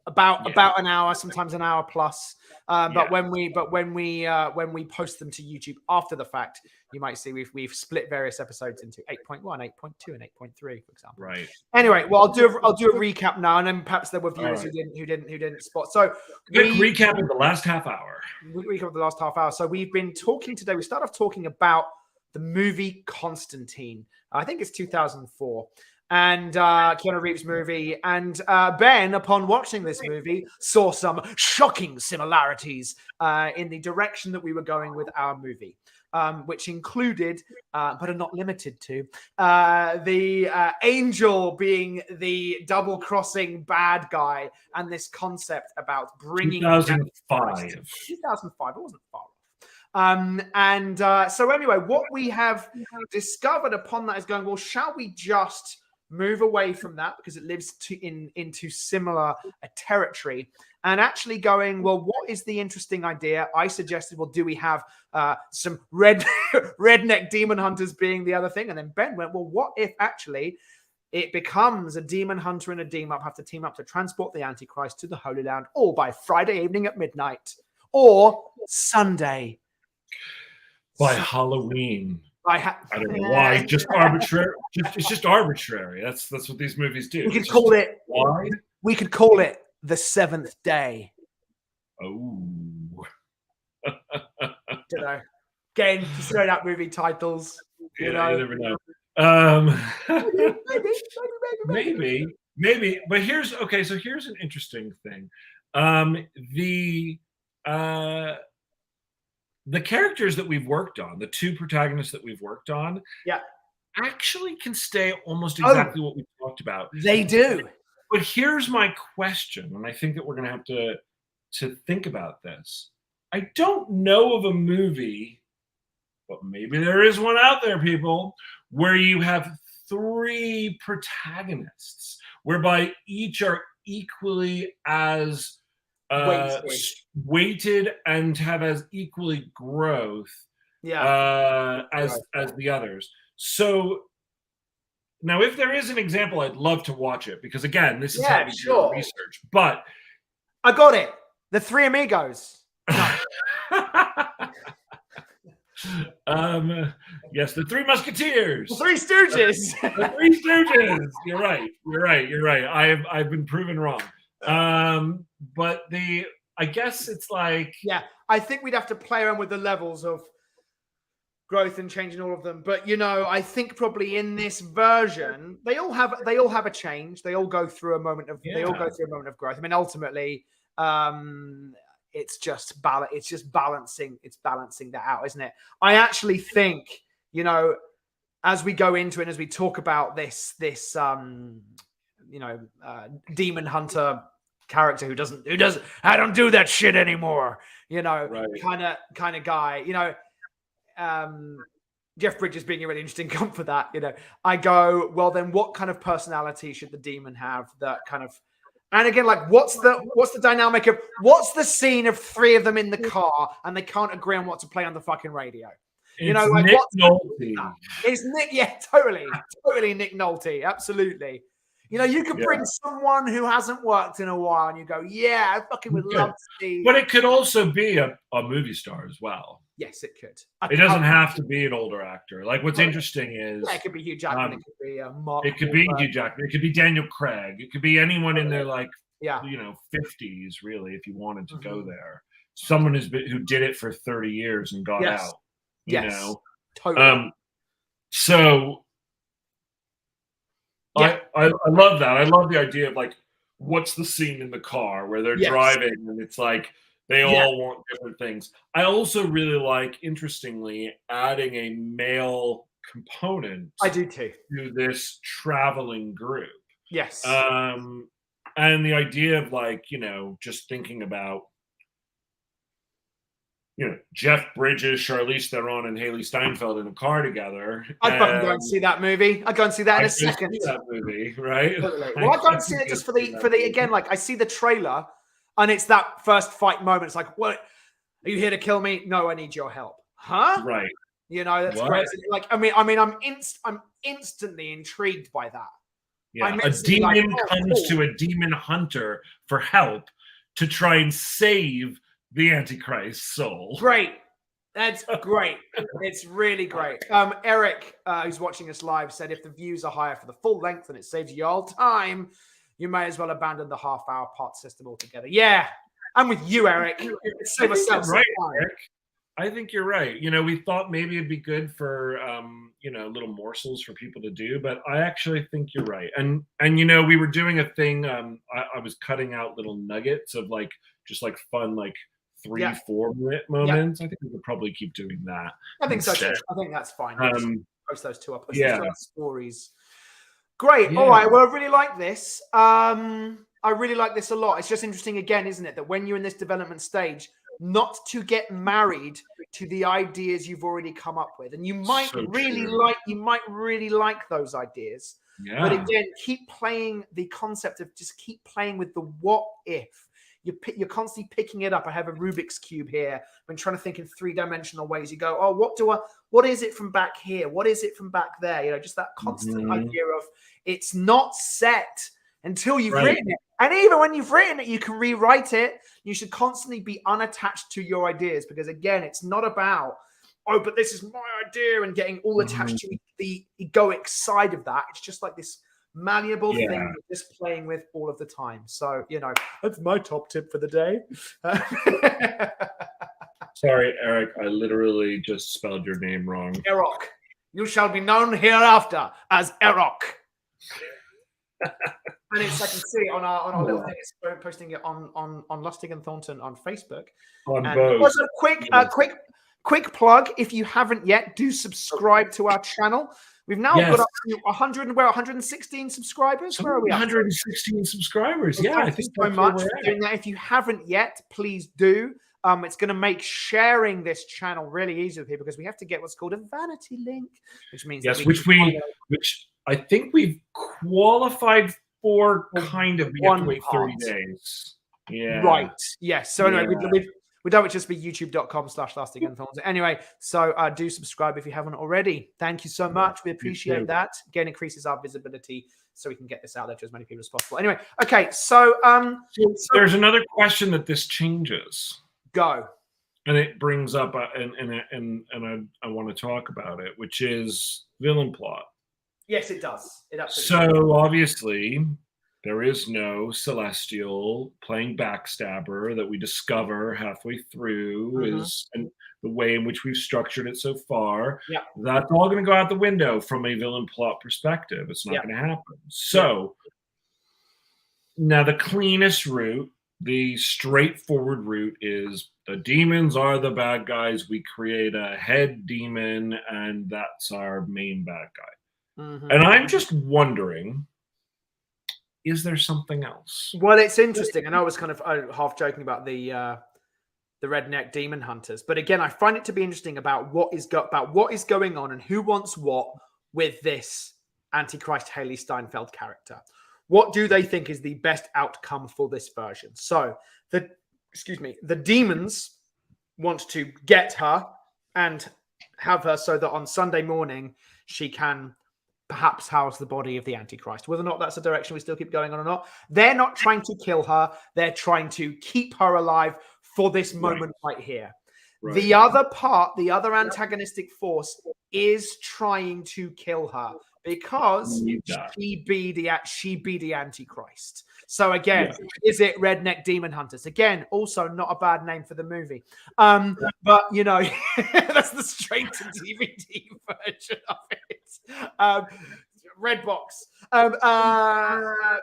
about an hour, sometimes an hour plus. But when we post them to YouTube after the fact, you might see we've split various episodes into 8.1, 8.2, and 8.3, for example. Right. Anyway, well, I'll do a recap now, and then perhaps there were viewers who didn't spot. So recap of the last half hour. Recap of the last half hour. So we've been talking today. We started off talking about the movie Constantine. I think it's 2004. And Keanu Reeves movie. And Ben, upon watching this movie, saw some shocking similarities in the direction that we were going with our movie, which included, but are not limited to, the angel being the double-crossing bad guy, and this concept about bringing 2005. 2005. It wasn't far off. So anyway, what we have discovered upon that is going, well, shall we just move away from that because it lives into similar territory, and actually going, well, what is the interesting idea? I suggested, well, do we have some redneck demon hunters being the other thing? And then Ben went, well, what if actually it becomes a demon hunter and a demon have to team up to transport the Antichrist to the Holy Land, all by Friday evening at midnight or Sunday by Halloween. I don't know why. Just arbitrary. It's just arbitrary. That's what these movies do. We could call it. Why? We could call it the 7th day. Oh. Don't know. Again, straight out movie titles. You never know. Maybe. But here's an interesting thing. The characters that we've worked on, the 2 protagonists that we've worked on, actually can stay almost exactly what we talked about. They do. But here's my question, and I think that we're going to have to think about this. I don't know of a movie, but maybe there is one out there, people, where you have 3 protagonists, whereby each are equally as weighted and have as equally growth as the others. So now, if there is an example, I'd love to watch it because, again, this is how we do research. But I got it. The 3 Amigos. Yes, the 3 Musketeers. The 3 Stooges. The 3 Stooges. You're right. I've been proven wrong. But I guess it's like, I think we'd have to play around with the levels of growth and changing all of them. But I think probably in this version, they all have a change. They all go through a moment of growth. I mean, ultimately, it's just balancing that out, isn't it? I actually think, as we go into it, as we talk about this demon hunter character who doesn't I don't do that shit anymore, kind of guy, Jeff Bridges being a really interesting comp for that, I go, well, then what kind of personality should the demon have that kind of, and again, like, what's the dynamic of, what's the scene of three of them in the car and they can't agree on what to play on the fucking radio? It's like Nick what's Nolte. It's Nick, yeah, totally Nick Nolte, absolutely. You could bring someone who hasn't worked in a while and you go, yeah, I fucking would love to see. But it could also be a movie star as well. Yes, it could. It doesn't have to be an older actor. Like, what's interesting is... it could be Hugh Jackman. It could be Mark. It could be Hugh Jackman. It could be Daniel Craig. It could be anyone in their, like, 50s, really, if you wanted to go there. Someone who did it for 30 years and got out. You know? Totally. So... I love that. I love the idea of, like, what's the scene in the car where they're driving and it's like they all want different things. I also really like, interestingly, adding a male component. I do too. To this traveling group. Yes. And the idea of, like, just thinking about, Jeff Bridges, Charlize Theron, and Haley Steinfeld in a car together. I'd fucking go and see that movie. I'd go and see that in a second. See that movie, right? Totally. Well, I'd go and see it just for the again, like, I see the trailer and it's that first fight moment. It's like, what? Are you here to kill me? No, I need your help. Huh? Right. That's great. Like, I mean, I'm instantly intrigued by that. Yeah, a demon comes to a demon hunter for help to try and save the Antichrist soul. Great. That's great. It's really great. Eric, who's watching us live, said if the views are higher for the full length and it saves you all time, you may as well abandon the half-hour pot system altogether. Yeah, I'm with you, Eric. Save ourselves right, Eric. I think you're right. We thought maybe it'd be good for, little morsels for people to do, but I actually think you're right. And we were doing a thing. I was cutting out little nuggets of, like, just like fun, like 3-4 minute moments. I think we could probably keep doing that. I think instead. So. I think that's fine. Post those two up. Stories. Great. Yeah. All right. Well, I really like this. I really like this a lot. It's just interesting again, isn't it? That when you're in this development stage, not to get married to the ideas you've already come up with. And you might really like those ideas. Yeah. But again, keep playing the concept of just keep playing with the what if. You're constantly picking it up. I have a Rubik's Cube here. When trying to think in 3-dimensional ways, you go, oh, what is it from back here? What is it from back there? Just that constant idea of it's not set until you've written it. And even when you've written it, you can rewrite it. You should constantly be unattached to your ideas because, again, it's not about, but this is my idea and getting all attached to the egoic side of that. It's just like this malleable thing you're just playing with all of the time. So, that's my top tip for the day. Sorry, Eric, I literally just spelled your name wrong. Erok. You shall be known hereafter as Erok. And it's, I can see on our little thing, it's posting it on Lustig and Thornton on Facebook. On both. Also, quick plug, if you haven't yet, do subscribe to our channel. We've now got up to 116 subscribers. Where are we? 116 subscribers. Yeah, I think so much for doing that. If you haven't yet, please do. It's going to make sharing this channel really easy with people because we have to get what's called a vanity link, which means which I think we've qualified for. Kind of, we have to wait 30 days. Yeah. Right. Yes. So anyway, we don't just be youtube.com/Lustig and Thorns. Anyway, so do subscribe if you haven't already. Thank you so much. We appreciate that. Again, increases our visibility so we can get this out there to as many people as possible. Anyway, okay, so there's another question that this changes. Go. And it brings up, and I want to talk about it, which is villain plot. Yes, it does. It absolutely does. So obviously, there is no celestial playing backstabber that we discover halfway through and the way in which we've structured it so far. Yeah. That's all going to go out the window from a villain plot perspective. It's not going to happen. So now the cleanest route, the straightforward route is the demons are the bad guys. We create a head demon and that's our main bad guy. And I'm just wondering, is there something else? Well, it's interesting. And I was kind of half joking about the the redneck demon hunters. But again, I find it to be interesting about what is going on and who wants what with this Antichrist Haley Steinfeld character. What do they think is the best outcome for this version? So the demons want to get her and have her so that on Sunday morning she can perhaps house the body of the Antichrist. Whether or not that's a direction we still keep going on or not, they're not trying to kill her. They're trying to keep her alive for this moment right here. Right. The other part, the other antagonistic force is trying to kill her because she be the Antichrist. So again, is it Redneck Demon Hunters? Again, also not a bad name for the movie. But you know, that's the straight to DVD version of it. Redbox.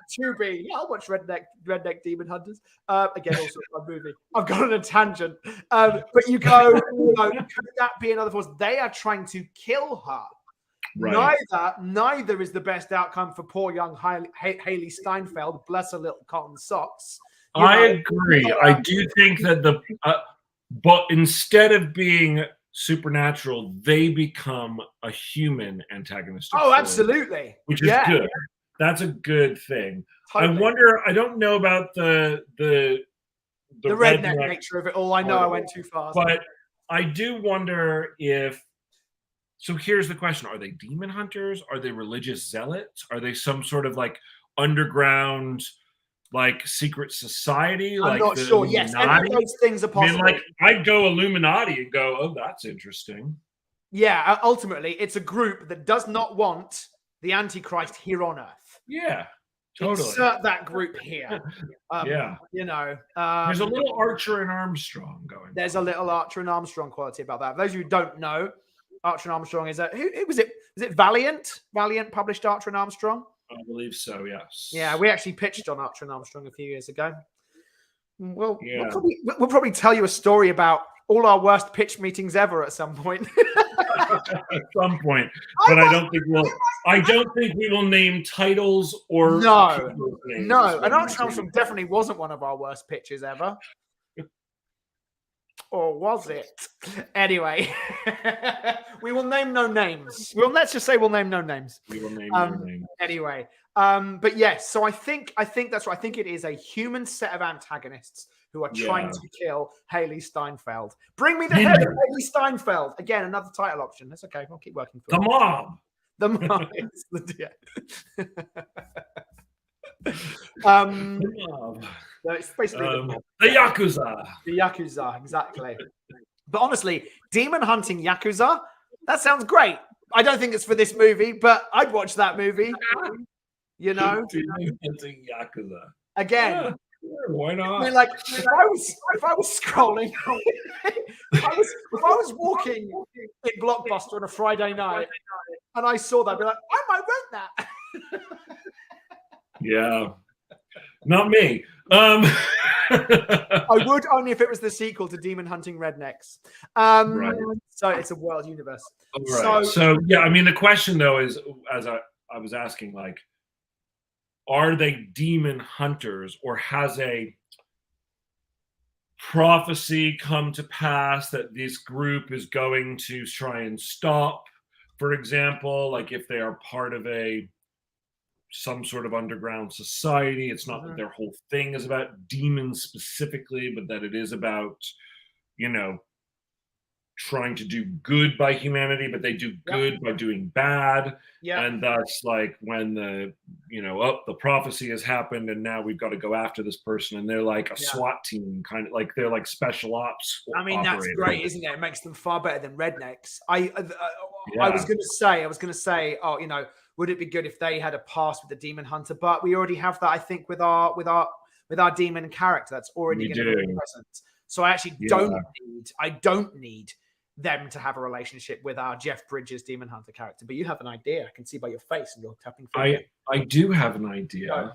Tubi. Yeah, I'll watch Redneck Demon Hunters. Again, also a movie. I've gone on a tangent. But you go, could that be another force? They are trying to kill her. Right. Neither is the best outcome for poor young Haley Steinfeld. Bless her little cotton socks. I agree. I do think that but instead of being supernatural, they become a human antagonist. Oh, absolutely. Which is good. That's a good thing. Totally. I wonder. I don't know about the redneck nature of it all. I know I went too far, but I do wonder if. So here's the question: are they demon hunters? Are they religious zealots? Are they some sort of like underground, like secret society? I'm not sure. Yes, any of those things are possible. I mean, like I'd go Illuminati and go, oh, that's interesting. Yeah, ultimately, it's a group that does not want the Antichrist here on Earth. Yeah, totally. Insert that group here. You know, there's a little Archer and Armstrong going. There's a little Archer and Armstrong quality about that. For those of you who don't know, Archer and Armstrong is who was it? Was it Valiant? Valiant published Archer and Armstrong. I believe so. Yes. Yeah, we actually pitched on Archer and Armstrong a few years ago. Well, we'll probably tell you a story about all our worst pitch meetings ever at some point. At some point, but I don't think we will name titles or no. And Archer and Armstrong definitely wasn't one of our worst pitches ever. Or was it? Anyway, we will name no names. Let's just say we'll name no names. We will name no names. Anyway, but yes, so I think that's right. I think it is a human set of antagonists who are trying to kill Haley Steinfeld. Bring me the head of Haley Steinfeld. Again, another title option. That's okay. I'll keep working for the mob. The mob. So it's basically the Yakuza. The Yakuza, exactly. But honestly, demon hunting Yakuza, that sounds great. I don't think it's for this movie, but I'd watch that movie. You know? Demon hunting Yakuza. Again. Sure, why not? I mean, like, if I was scrolling, if I was walking in Blockbuster on a Friday night and I saw that, I'd be like, I might rent that. Yeah. Not me. I would only if it was the sequel to Demon Hunting Rednecks. Right. So it's a world universe. Right. So yeah, I mean, the question though is, as I was asking, like, are they demon hunters, or has a prophecy come to pass that this group is going to try and stop? For example, like if they are part of some sort of underground society. It's not that their whole thing is about demons specifically, but that it is about, you know, trying to do good by humanity, but they do good by doing bad. Yeah. And that's like when the prophecy has happened and now we've got to go after this person, and they're like a SWAT team, kind of like they're like special ops. I mean, that's great, isn't it? It makes them far better than rednecks. I was going to say, oh, you know, would it be good if they had a past with the demon hunter? But we already have that, I think, with our demon character that's already going to be present. So I actually don't need them to have a relationship with our Jeff Bridges demon hunter character. But you have an idea. I can see by your face and you're tapping. I do have an idea. No.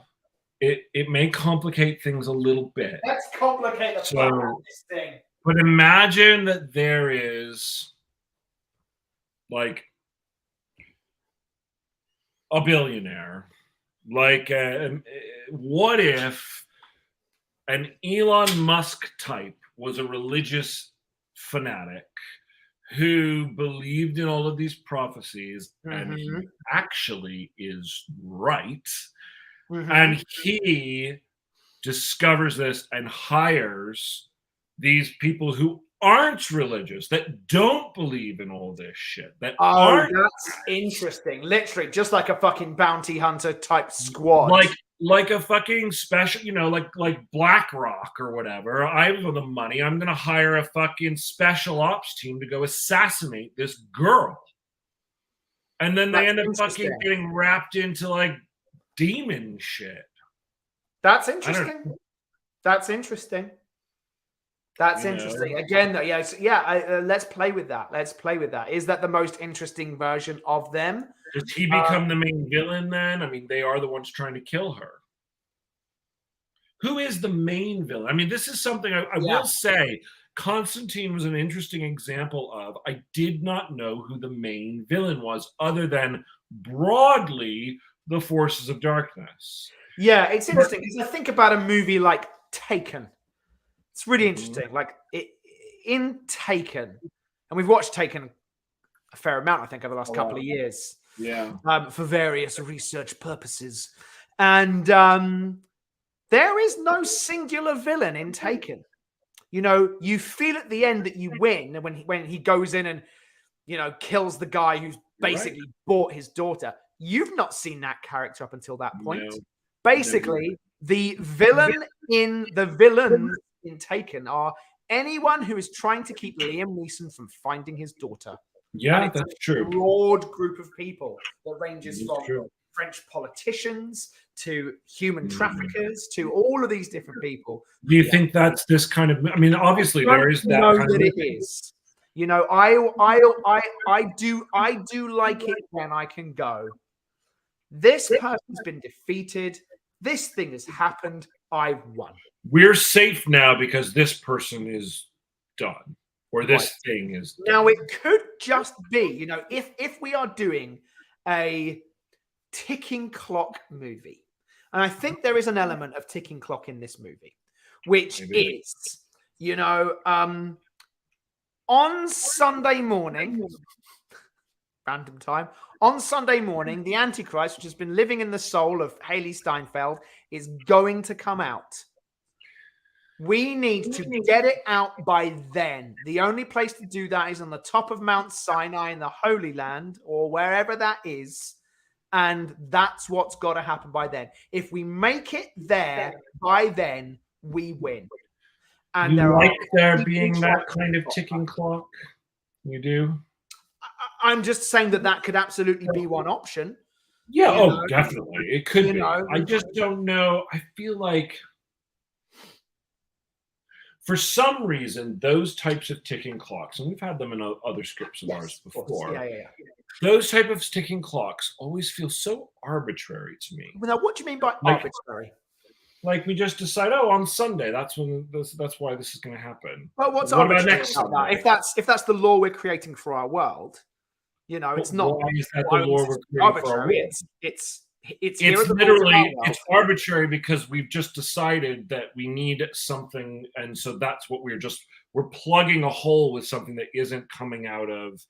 It may complicate things a little bit. Let's complicate the fuck out of this thing. But imagine that there is like a billionaire. Like, what if an Elon Musk type was a religious fanatic who believed in all of these prophecies, and he actually is right. And he discovers this and hires these people who aren't religious, that don't believe in all this shit, that aren't that's interesting. Literally, just like a fucking bounty hunter type squad. like a fucking special, like BlackRock or whatever. I have the money. I'm gonna hire a fucking special ops team to go assassinate this girl. And then they end up fucking getting wrapped into like demon shit. That's interesting. That's interesting. That's interesting. Again, though, let's play with that. Let's play with that. Is that the most interesting version of them? Does he become the main villain then? I mean, they are the ones trying to kill her. Who is the main villain? I mean, this is something I will say. Constantine was an interesting example of, I did not know who the main villain was, other than broadly the forces of darkness. Yeah, it's interesting because I think about a movie like Taken. It's really interesting. Like in Taken, and we've watched Taken a fair amount, I think, over the last couple of years. Yeah. For various research purposes. And there is no singular villain in Taken. You feel at the end that you win when he goes in and, kills the guy who's basically bought his daughter. You've not seen that character up until that point. No. Basically, the villains in Taken are anyone who is trying to keep Liam Neeson from finding his daughter. Yeah, that's true. A broad group of people that ranges from French politicians to human traffickers to all of these different people. Do you think that's this kind of? I mean, obviously there is that. Know that it is. I do like it when I can go. This person's been defeated. This thing has happened. I've won. We're safe now because this person is done, or this thing is done. Now, it could just be, if we are doing a ticking clock movie, and I think there is an element of ticking clock in this movie, which is, on Sunday morning, random time, on Sunday morning, the Antichrist, which has been living in the soul of Haley Steinfeld, is going to come out. We need to get it out by then. The only place to do that is on the top of Mount Sinai in the Holy Land, or wherever that is. And that's what's got to happen by then. If we make it there by then, we win. And there being that kind of ticking clock? You do? I'm just saying that could absolutely be one option. Yeah, definitely. It could be. I just don't know. I feel like for some reason, those types of ticking clocks, and we've had them in other scripts of ours before, those type of ticking clocks always feel so arbitrary to me. Now, what do you mean by arbitrary? Like we just decide, on Sunday, that's why this is going to happen. Well, what's arbitrary about that? If that's the law we're creating for our world, it's not. Why is that the law we're creating for our world? It's literally it's arbitrary because we've just decided that we need something, and so that's what we're plugging a hole with something that isn't coming out of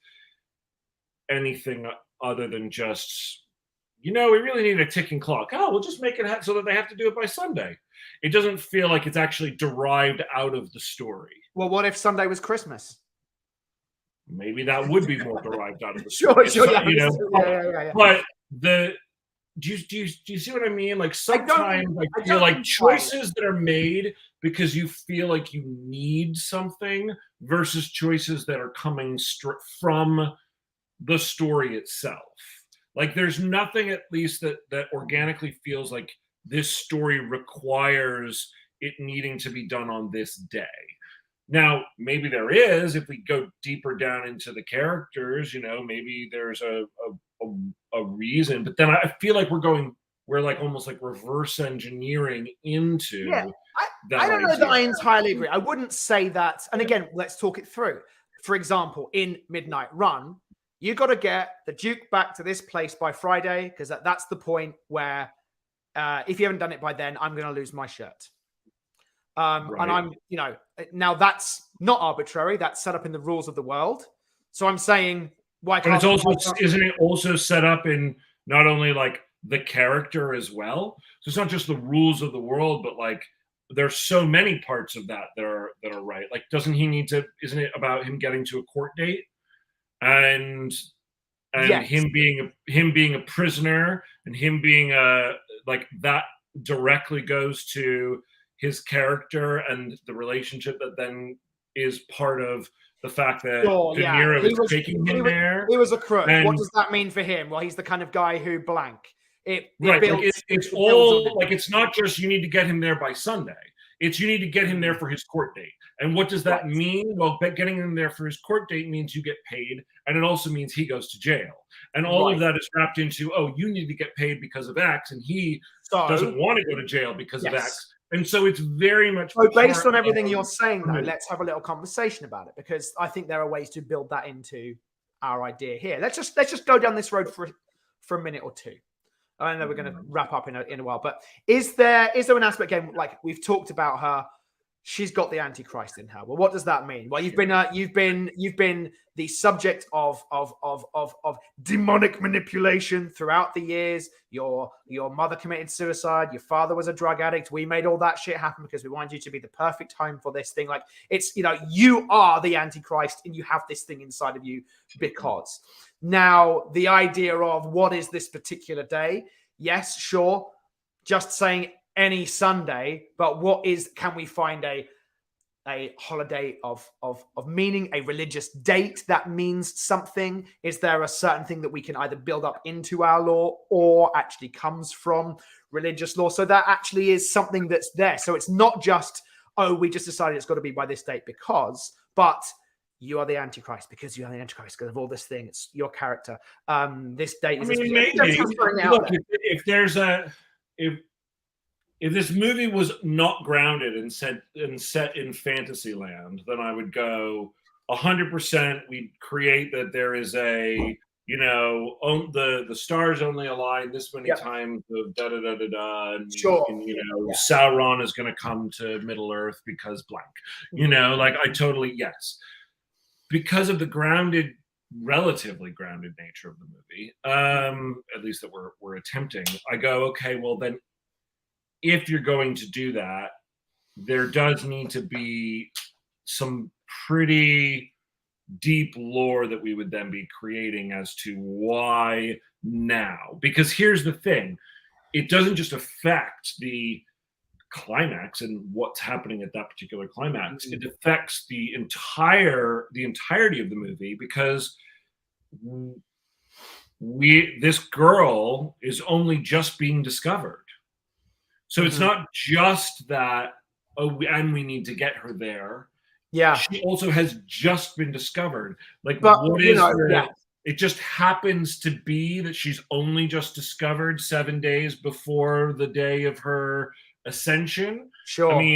anything other than just we really need a ticking clock. We'll just make it so that they have to do it by Sunday. It doesn't feel like it's actually derived out of the story. Well, what if Sunday was Christmas? Maybe that would be more derived out of the story. Sure. But do you see what I mean? Like sometimes I feel like choices that are made because you feel like you need something versus choices that are coming from the story itself. Like there's nothing at least that organically feels like this story requires it needing to be done on this day. Now, maybe there is, if we go deeper down into the characters, maybe there's a reason, but then I feel like we're like almost like reverse engineering into I don't know that I entirely agree. I wouldn't say that. And again, let's talk it through. For example, in Midnight Run, you got to get the Duke back to this place by Friday, because that's the point where if you haven't done it by then, I'm going to lose my shirt. And I'm, now that's not arbitrary. That's set up in the rules of the world. So I'm saying, why can't? But it's also, isn't it also set up in not only like the character as well? So it's not just the rules of the world, but like there's so many parts of that are right. Like, doesn't he need to? Isn't it about him getting to a court date and Yes. him being a prisoner and him being like that directly goes to his character and the relationship that then is part of the fact that De Niro is taking him there. He was a crook. What does that mean for him? Well, he's the kind of guy who blank. It's all like, it's not just you need to get him there by Sunday. It's you need to get him there for his court date. And what does that mean? Well, getting him there for his court date means you get paid, and it also means he goes to jail. And all of that is wrapped into, oh, you need to get paid because of X, and he doesn't want to go to jail because of X. And so it's very much. So based on everything you're saying, though, let's have a little conversation about it, because I think there are ways to build that into our idea here. Let's just go down this road for a minute or two. I know we're going to wrap up in a while, but is there an aspect, again, like we've talked about her, she's got the Antichrist in her. Well, what does that mean? Well, you've been the subject of demonic manipulation throughout the years. Your mother committed suicide. Your father was a drug addict. We made all that shit happen because we wanted you to be the perfect home for this thing. Like, it's, you are the Antichrist and you have this thing inside of you because. Now, the idea of what is this particular day? Yes, sure. Just saying any Sunday, but can we find a holiday of meaning, a religious date that means something? Is there a certain thing that we can either build up into our law or actually comes from religious law? So that actually is something that's there. So it's not just, oh, we just decided it's got to be by this date but you are the Antichrist because you are the Antichrist because of all this thing. It's your character. This date is. Maybe. Look, if there's if this movie was not grounded and set in fantasy land, then I would go 100%. We'd create that there is a the stars only align this many times of da da da da da, and Sauron is going to come to Middle Earth because blank. Like I totally because of the relatively grounded nature of the movie, at least that we're attempting. I go, okay, well then, if you're going to do that, there does need to be some pretty deep lore that we would then be creating as to why now. Because here's the thing, it doesn't just affect the climax and what's happening at that particular climax. It affects the entirety of the movie, because this girl is only just being discovered. So it's not just that, and we need to get her there. Yeah. She also has just been discovered. Like, it just happens to be that she's only just discovered 7 days before the day of her ascension. Sure. I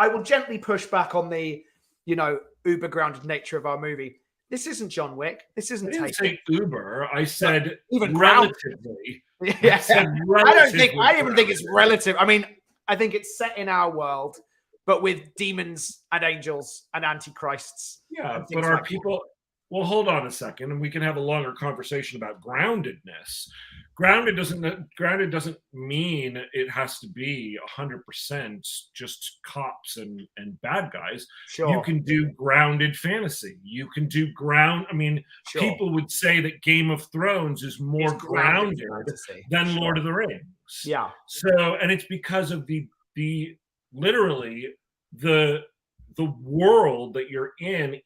will gently push back on the, uber grounded nature of our movie. This isn't John Wick. This isn't. I didn't say uber. I said even relatively. Yeah. I even think it's relative. I mean, I think it's set in our world, but with demons and angels and antichrists. Yeah, but our people. Well, hold on a second, and we can have a longer conversation about groundedness. Grounded doesn't mean it has to be 100% just cops and bad guys. Sure. You can do grounded fantasy. You can do people would say that Game of Thrones is more grounded than Lord of the Rings. Yeah. So, and it's because of the literally the world that you're in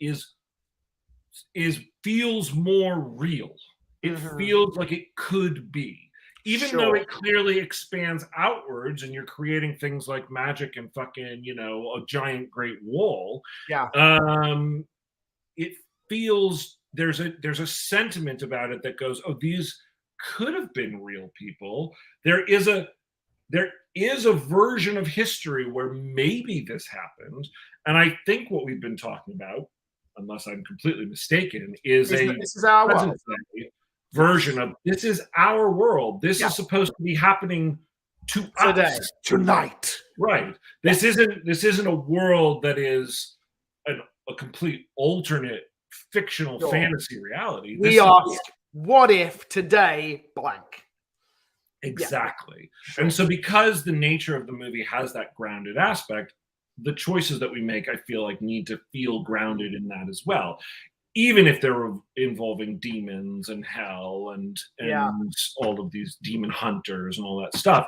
feels more real. It feels like it could be, even though it clearly expands outwards and you're creating things like magic and fucking, a giant great wall. Yeah. It feels there's a sentiment about it that goes, oh, these could have been real people. There is a version of history where maybe this happened. And I think what we've been talking about, unless I'm completely mistaken, this is our world. Version of this is our world. This is supposed to be happening to today, us tonight. Right. This isn't a world that is a complete alternate fictional fantasy reality. We ask, what if today blank? Exactly. And so because the nature of the movie has that grounded aspect, the choices that we make, I feel like, need to feel grounded in that as well. Even if they're involving demons and hell and all of these demon hunters and all that stuff.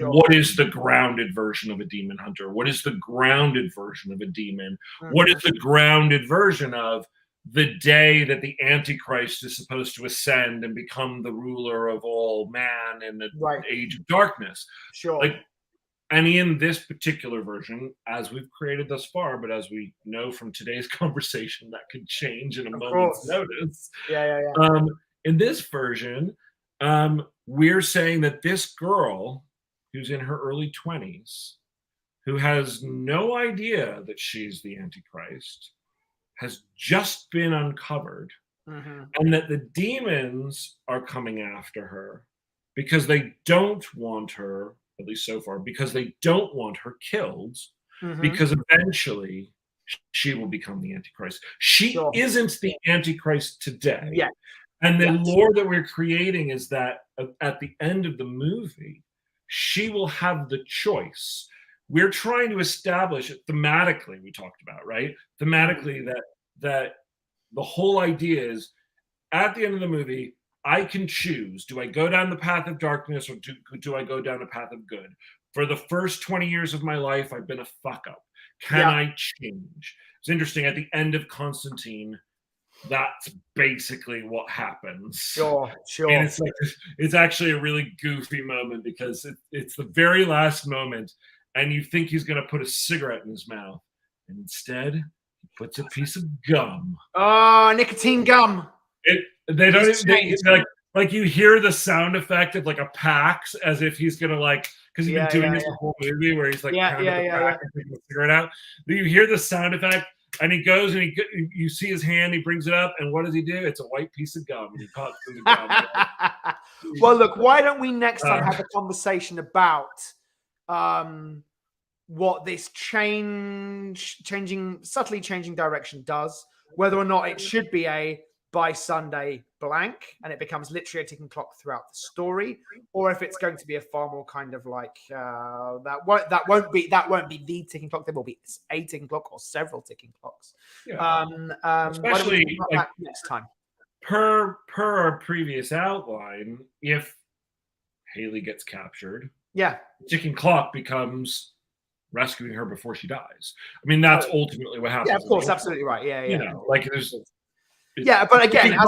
What is the grounded version of a demon hunter? What is the grounded version of a demon? What is the grounded version of the day that the Antichrist is supposed to ascend and become the ruler of all man in the age of darkness? And in this particular version, as we've created thus far, but as we know from today's conversation, that could change in a moment's notice. In this version, we're saying that this girl, who's in her early 20s, who has no idea that she's the Antichrist, has just been uncovered, and that the demons are coming after her because they don't want her, at least so far, because they don't want her killed, because eventually she will become the Antichrist. She isn't the Antichrist today. And the lore that we're creating is that at the end of the movie, she will have the choice. We're trying to establish it thematically, we talked about, right? Thematically, that the whole idea is, at the end of the movie, I can choose. Do I go down the path of darkness, or do I go down the path of good? For the first 20 years of my life, I've been a fuck up. Can I change? It's interesting. At the end of Constantine, that's basically what happens. And it's actually a really goofy moment because it's the very last moment, and you think he's going to put a cigarette in his mouth, and instead he puts a piece of gum. Oh, nicotine gum. They don't even, like you hear the sound effect of like a Pax, as if he's gonna because he's been doing this the whole movie where he's like and taking the cigarette out. You hear the sound effect, and he goes and you see his hand, he brings it up, and what does he do? It's a white piece of gum, and he pops in the gum. Well, look, why don't we next time have a conversation about what this subtly changing direction does, whether or not it should be a by Sunday blank and it becomes literally a ticking clock throughout the story, or if it's going to be a far more kind of like that won't be the ticking clock. There will be a ticking clock or several ticking clocks. Especially next time. Per our previous outline, if Haley gets captured, the ticking clock becomes rescuing her before she dies. I mean, that's ultimately what happens. Yeah, of course, absolutely right. You know, like there's. But again,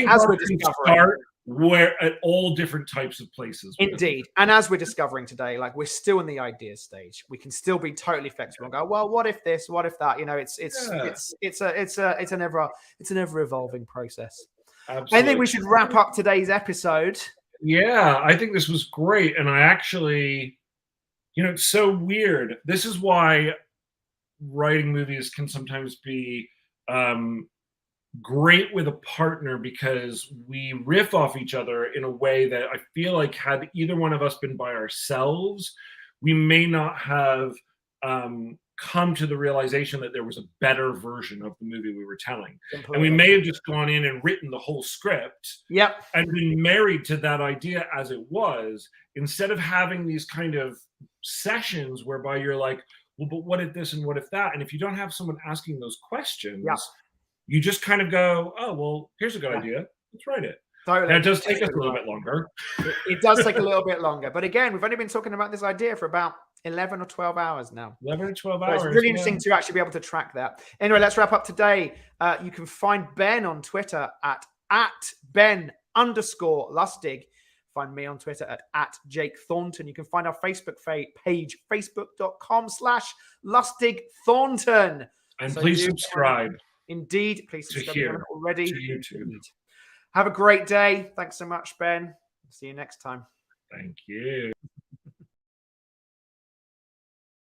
as we're discovering, we're at all different types of places. Indeed, and as we're discovering today, like we're still in the idea stage. We can still be totally flexible and go, well, what if this? What if that? You know, it's an ever evolving process. Absolutely. I think we should wrap up today's episode. Yeah, I think this was great, and I actually, it's so weird. This is why writing movies can sometimes be great with a partner, because we riff off each other in a way that I feel like had either one of us been by ourselves, we may not have come to the realization that there was a better version of the movie we were telling. Completely. And we may have just gone in and written the whole script and been married to that idea as it was, instead of having these kind of sessions whereby you're like, well, but what if this and what if that? And if you don't have someone asking those questions, you just kind of go, oh, well, here's a good idea. Let's write it. Totally. And it does take us a little bit longer. It does take a little bit longer. But again, we've only been talking about this idea for about 11 or 12 hours now. 11 or 12 hours. So it's really interesting to actually be able to track that. Anyway, let's wrap up today. You can find Ben on Twitter at Ben_Lustig. Find me on Twitter at Jake Thornton. You can find our Facebook page, facebook.com/Lustig Thornton. And please subscribe. Indeed, please subscribe if you haven't already. To YouTube. Have a great day. Thanks so much, Ben. See you next time. Thank you.